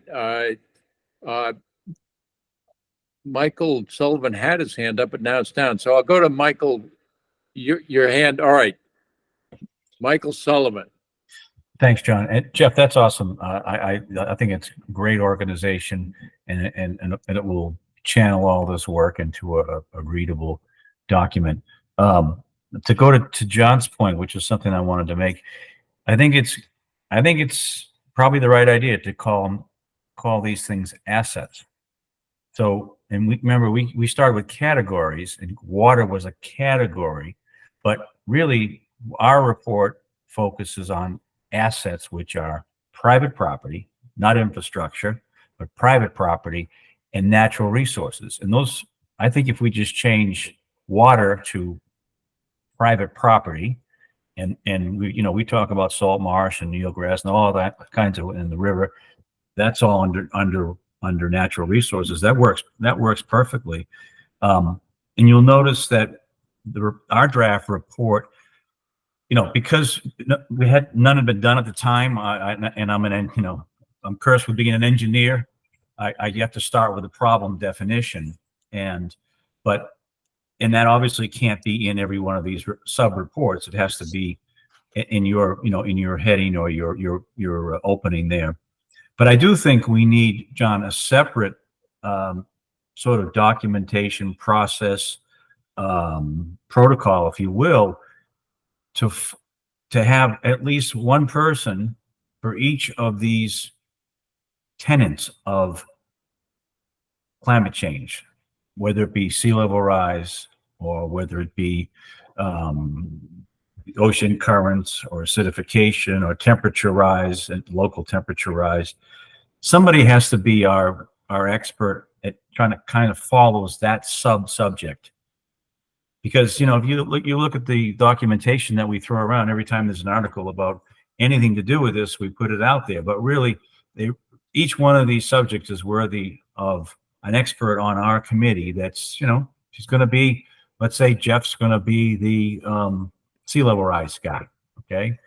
Michael Sullivan had his hand up, but now it's down. So I'll go to Michael. Your hand. All right. Michael Sullivan. Thanks, John. And Jeff, that's awesome. I think it's great organization, and it will channel all this work into a readable document. To go to John's point, which is something I wanted to make, I think it's probably the right idea to call these things assets. So, and we started with categories, and water was a category, but really our report focuses on assets, which are private property, not infrastructure, but private property and natural resources. And those, I think if we just change water to private property, and we talk about salt marsh and Neil grass and all that kinds of in the river, that's all under natural resources. That works perfectly. And you'll notice that our draft report, because we had none had been done at the time, I'm cursed with being an engineer. I have to start with a problem definition, and that obviously can't be in every one of these sub reports. It has to be in your heading or your opening there. But I do think we need, John, a separate sort of documentation process, protocol, if you will, to have at least one person for each of these tenets of climate change, whether it be sea level rise or whether it be ocean currents or acidification or temperature rise and local temperature rise. Somebody has to be our expert at trying to kind of follows that subject. Because, if you look at the documentation that we throw around every time there's an article about anything to do with this, we put it out there. But really, each one of these subjects is worthy of an expert on our committee. That's, she's going to be, let's say Jeff's going to be the sea level rise guy. Okay.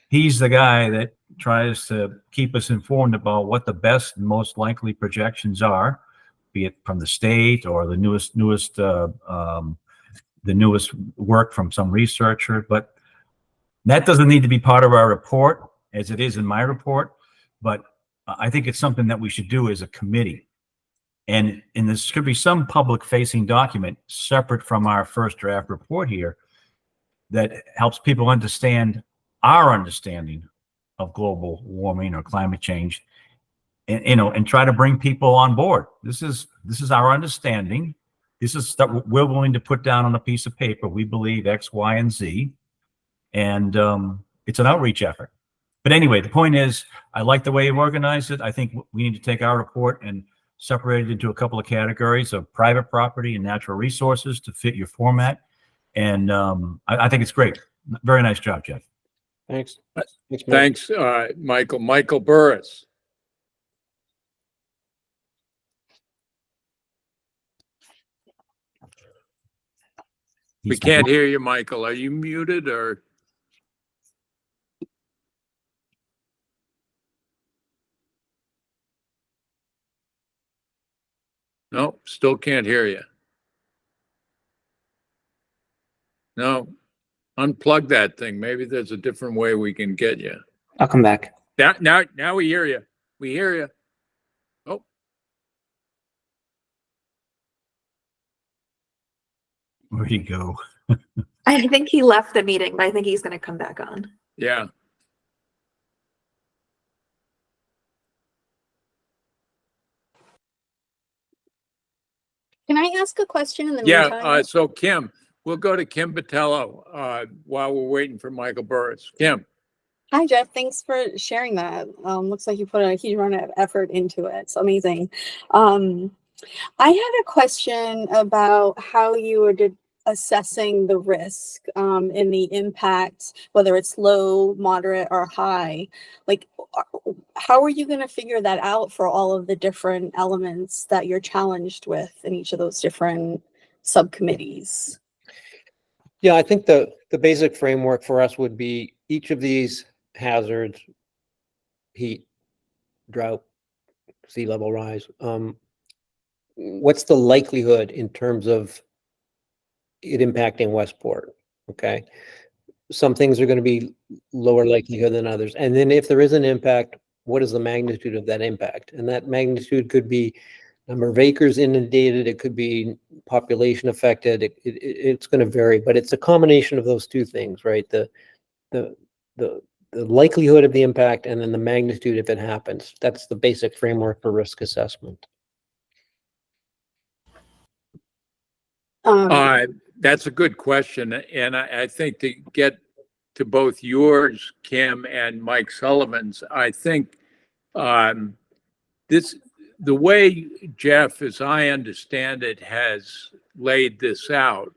He's the guy that tries to keep us informed about what the best and most likely projections are, be it from the state or the newest work from some researcher. But that doesn't need to be part of our report as it is in my report. But I think it's something that we should do as a committee. And this could be some public facing document separate from our first draft report here that helps people understand our understanding of global warming or climate change, and try to bring people on board. This is our understanding. This is stuff we're willing to put down on a piece of paper. We believe X, Y, and Z. And it's an outreach effort. But anyway, the point is, I like the way you've organized it. I think we need to take our report and separate it into a couple of categories of private property and natural resources to fit your format. And I think it's great. Very nice job, Jeff. Thanks. Mike. Thanks, Michael. Michael Burris. We can't hear you, Michael. Are you muted or? No, still can't hear you. No, unplug that thing. Maybe there's a different way we can get you. I'll come back. Now we hear you. We hear you. Oh, Where'd he go? I think he left the meeting, but I think he's going to come back on. yeah. Can I ask a question in the Yeah, meantime? so Kim, we'll go to Kim Botello while we're waiting for Michael Burris. Kim. Hi, Jeff. Thanks for sharing that. Looks like you put a huge amount of effort into it. It's amazing. I had a question about how you were assessing the risk and the impact, whether it's low, moderate, or high. Like, how are you going to figure that out for all of the different elements that you're challenged with in each of those different subcommittees? Yeah, I think the basic framework for us would be each of these hazards, heat, drought, sea level rise. What's the likelihood in terms of it impacting Westport? Okay. Some things are going to be lower likelihood than others. And then if there is an impact, what is the magnitude of that impact? And that magnitude could be number of acres inundated. It could be population affected. It's going to vary, but it's a combination of those two things, right? The likelihood of the impact and then the magnitude if it happens. That's the basic framework for risk assessment. That's a good question. And I think to get to both yours, Kim, and Mike Sullivan's, I think the way Jeff, as I understand it, has laid this out,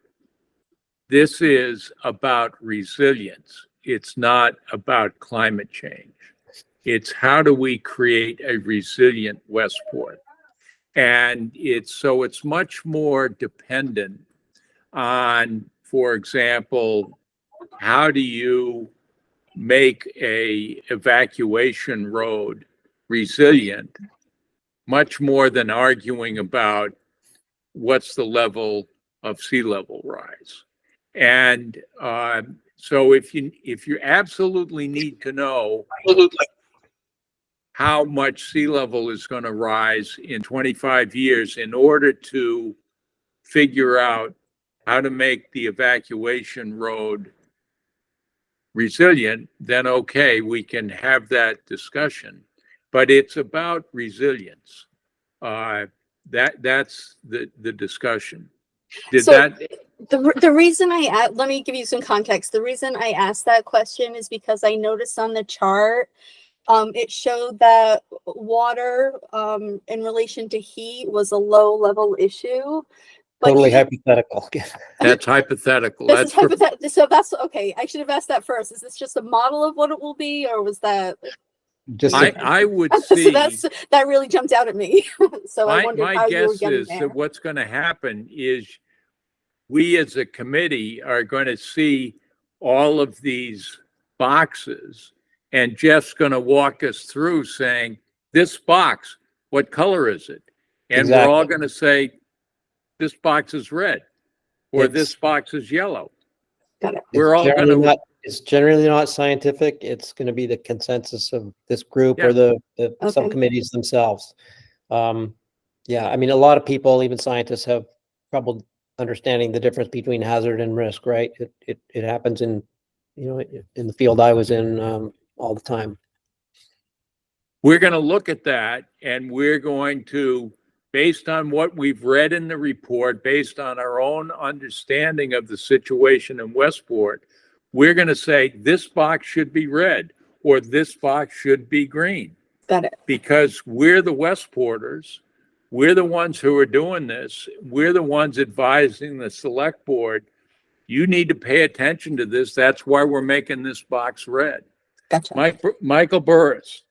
this is about resilience. It's not about climate change. It's how do we create a resilient Westport? And it's much more dependent on, for example, how do you make a evacuation road resilient, much more than arguing about what's the level of sea level rise. And so if you absolutely need to know how much sea level is going to rise in 25 years in order to figure out how to make the evacuation road resilient, then okay, we can have that discussion. But it's about resilience. That's the discussion. The reason let me give you some context. The reason I asked that question is because I noticed on the chart, it showed that water in relation to heat was a low level issue. But Totally hypothetical. That's hypothetical. This is hypothetical. So that's okay. I should have asked that first. Is this just a model of what it will be, or was that? Just I would see. So that really jumped out at me. So I wondered my how you were guess getting is there. that what's going to happen is we as a committee are going to see all of these boxes, and Jeff's going to walk us through saying, this box, what color is it? And we're all going to say, this box is red, or this box is yellow. Got it. We're all going to. It's generally not scientific. It's going to be the consensus of this group or the subcommittees themselves. Yeah, I mean, a lot of people, even scientists, have trouble understanding the difference between hazard and risk, right? It happens in the field I was in all the time. We're going to look at that, and we're going to, based on what we've read in the report, based on our own understanding of the situation in Westport, we're going to say this box should be red or this box should be green. Got it. Because we're the Westporters, we're the ones who are doing this, we're the ones advising the select board, you need to pay attention to this. That's why we're making this box red. Gotcha. Michael Burris.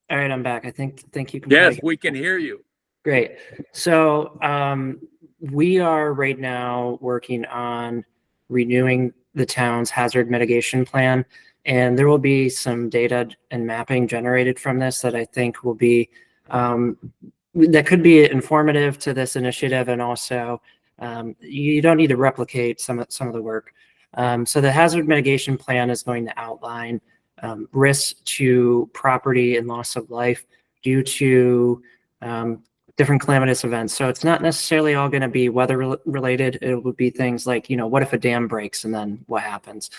All right, I'm back. I think you can. Yes, probably- we can hear you. Great. So we are right now working on renewing the town's hazard mitigation plan, and there will be some data and mapping generated from this that I think will be that could be informative to this initiative, and also you don't need to replicate some of the work. So the hazard mitigation plan is going to outline risks to property and loss of life due to different calamitous events. So it's not necessarily all going to be weather related. It would be things like, what if a dam breaks and then what happens?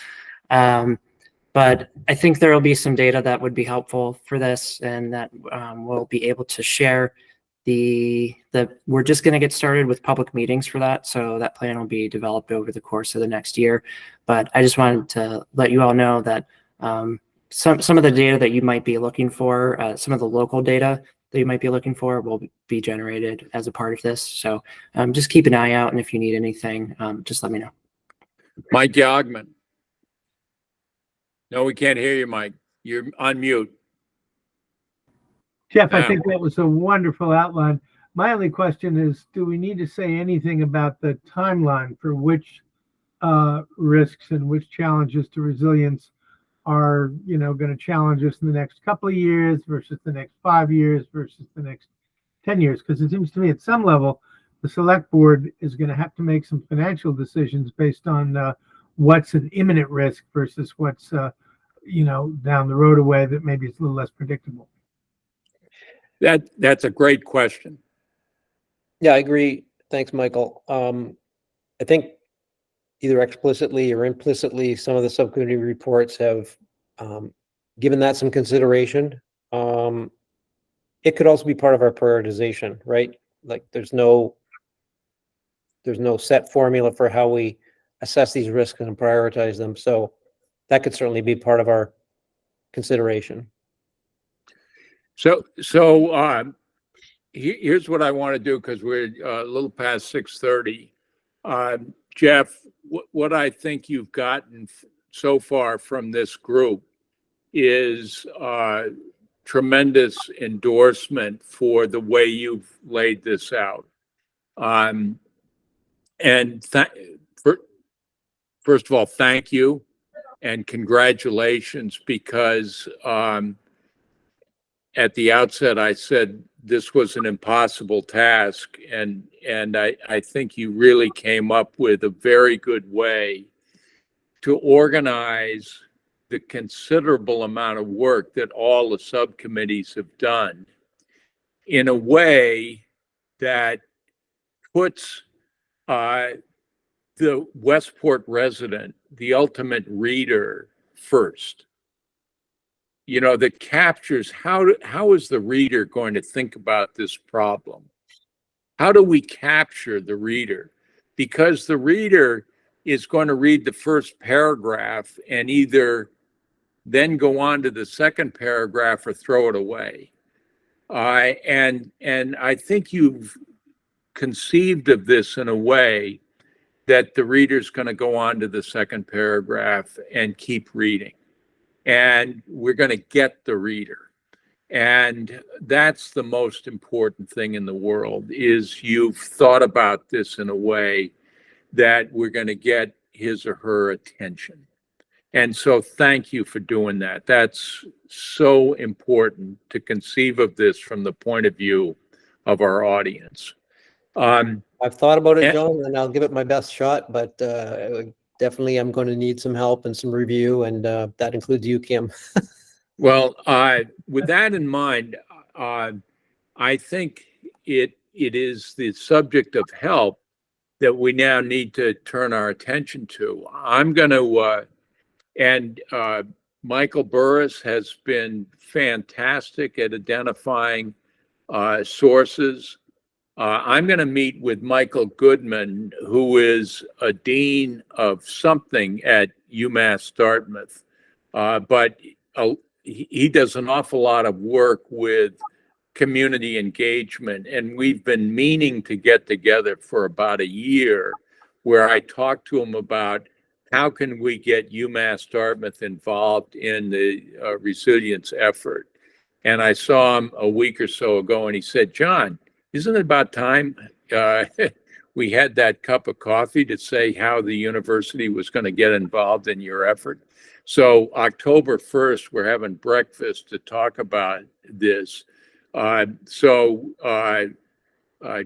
But I think there will be some data that would be helpful for this, and that we'll be able to share. We're just going to get started with public meetings for that. So that plan will be developed over the course of the next year. But I just wanted to let you all know that some of the data that you might be looking for, some of the local data that you might be looking for will be generated as a part of this. So just keep an eye out. And if you need anything, just let me know. Mike Yogman. No, we can't hear you, Mike. You're on mute. Jeff, I Yeah. think that was a wonderful outline. My only question is, do we need to say anything about the timeline for which risks and which challenges to resilience are, going to challenge us in the next couple of years versus the next 5 years versus the next 10 years? Because it seems to me at some level, the select board is going to have to make some financial decisions based on what's an imminent risk versus what's, down the road away that maybe it's a little less predictable. That's a great question. Yeah, I agree. Thanks, Michael. I think either explicitly or implicitly, some of the subcommittee reports have given that some consideration. It could also be part of our prioritization, right? Like there's no set formula for how we assess these risks and prioritize them. So that could certainly be part of our consideration. So here's what I want to do, because we're a little past 6:30. Jeff, what I think you've gotten so far from this group is tremendous endorsement for the way you've laid this out. And first of all, thank you and congratulations, because at the outset I said this was an impossible task, and I think you really came up with a very good way to organize the considerable amount of work that all the subcommittees have done in a way that puts the Westport resident, the ultimate reader, first. That captures how is the reader going to think about this problem? How do we capture the reader? Because the reader is going to read the first paragraph and either then go on to the second paragraph or throw it away. And I think you've conceived of this in a way that the reader's going to go on to the second paragraph and keep reading. And we're going to get the reader. And that's the most important thing in the world, is you've thought about this in a way that we're going to get his or her attention. And so thank you for doing that. That's so important to conceive of this from the point of view of our audience. I've thought about it, John, and I'll give it my best shot, but definitely I'm going to need some help and some review, and that includes you, Kim. Well, with that in mind, I think it is the subject of help that we now need to turn our attention to. I'm going to, and Michael Burris has been fantastic at identifying sources I'm going to meet with Michael Goodman, who is a dean of something at UMass Dartmouth. But he does an awful lot of work with community engagement. And we've been meaning to get together for about a year, where I talked to him about how can we get UMass Dartmouth involved in the resilience effort. And I saw him a week or so ago, and he said, John, isn't it about time we had that cup of coffee to say how the university was going to get involved in your effort? So October 1st, we're having breakfast to talk about this.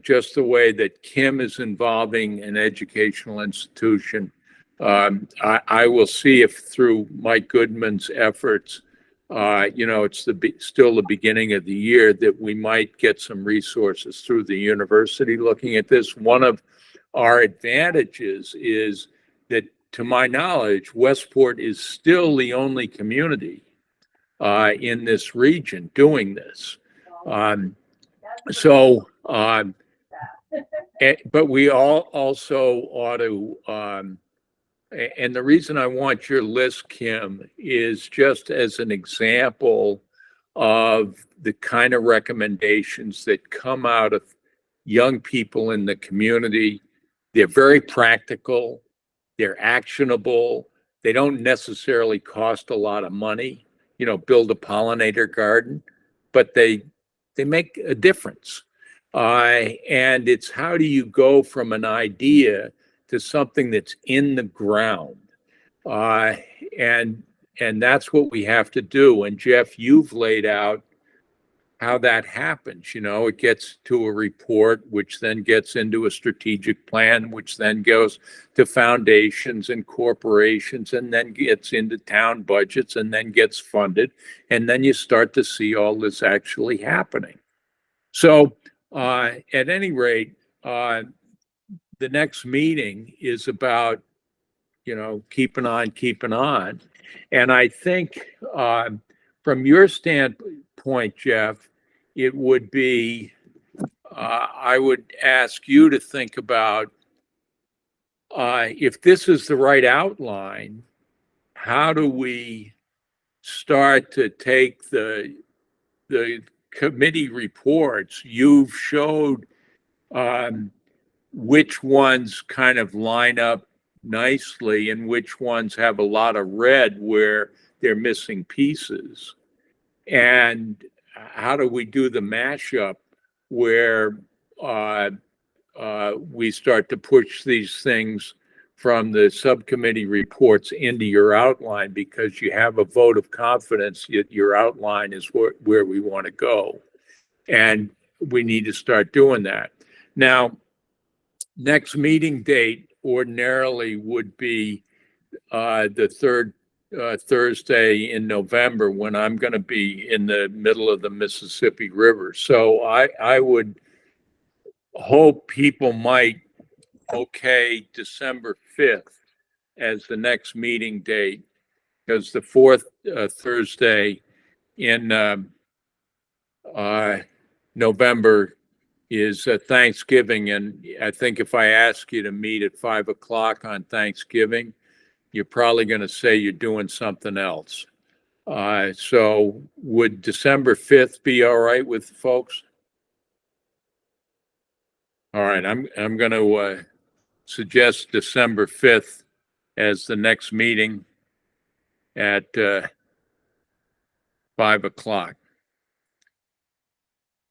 Just the way that Kim is involving an educational institution, I will see if through Mike Goodman's efforts, it's still the beginning of the year, that we might get some resources through the university looking at this. One of our advantages is that, to my knowledge, Westport is still the only community in this region doing this. But we all also ought to, and the reason I want your list, Kim, is just as an example of the kind of recommendations that come out of young people in the community. They're very practical, they're actionable, they don't necessarily cost a lot of money, build a pollinator garden, but they make a difference. And it's how do you go from an idea to something that's in the ground? And that's what we have to do. And Jeff, you've laid out how that happens. It gets to a report, which then gets into a strategic plan, which then goes to foundations and corporations, and then gets into town budgets, and then gets funded. And then you start to see all this actually happening. So at any rate, the next meeting is about, keeping on. And I think from your standpoint, Jeff, it would be, I would ask you to think about if this is the right outline, how do we start to take the committee reports? You've showed which ones kind of line up nicely and which ones have a lot of red where they're missing pieces. And how do we do the mashup where we start to push these things from the subcommittee reports into your outline, because you have a vote of confidence that your outline is where we want to go. And we need to start doing that. Now, next meeting date ordinarily would be the third Thursday in November, when I'm going to be in the middle of the Mississippi River. So I would hope people might okay December 5th as the next meeting date, because the fourth Thursday in November is Thanksgiving. And I think if I ask you to meet at 5 o'clock on Thanksgiving, you're probably going to say you're doing something else. So would December 5th be all right with folks? All right, I'm going to suggest December 5th as the next meeting at 5 o'clock.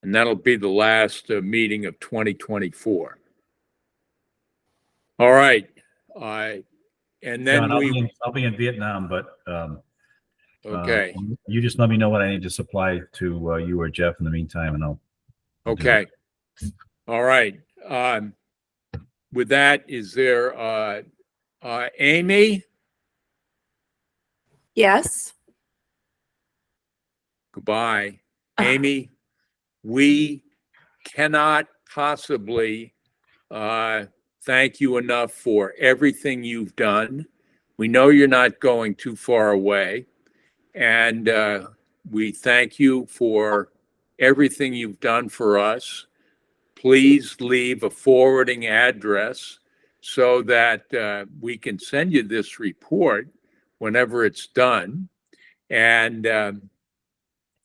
And that'll be the last meeting of 2024. All right. And then John, I'll be in Vietnam, but okay. You just let me know what I need to supply to you or Jeff in the meantime, and I'll okay. All right. With that, is there Amy? Yes. Goodbye. Amy, we cannot possibly thank you enough for everything you've done. We know you're not going too far away, and we thank you for everything you've done for us. please leave a forwarding address so that we can send you this report whenever it's done. And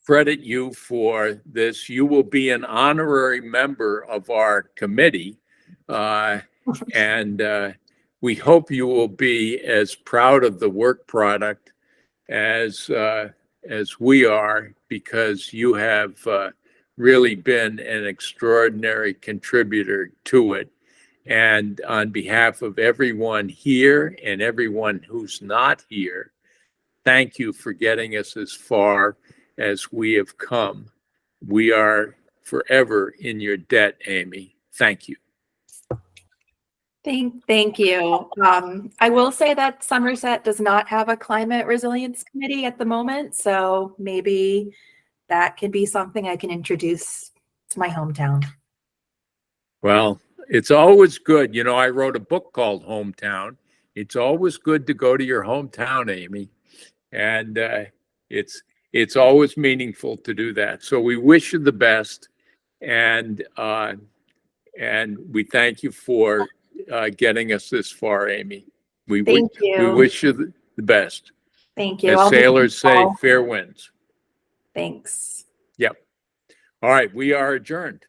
credit you for this. You will be an honorary member of our committee. And we hope you will be as proud of the work product as we are, because you have really been an extraordinary contributor to it. And on behalf of everyone here and everyone who's not here, thank you for getting us as far as we have come. We are forever in your debt, Amy. Thank you. Thank you. I will say that Somerset does not have a climate resilience committee at the moment, so maybe that could be something I can introduce to my hometown. Well, it's always good. You know, I wrote a book called Hometown. It's always good to go to your hometown, Amy. And it's always meaningful to do that. So we wish you the best, and we thank you for getting us this far, Amy. We Thank you. wish you the best. Thank you. As I'll be sailors say, thankful. fair winds. Thanks. Yep. All right, we are adjourned.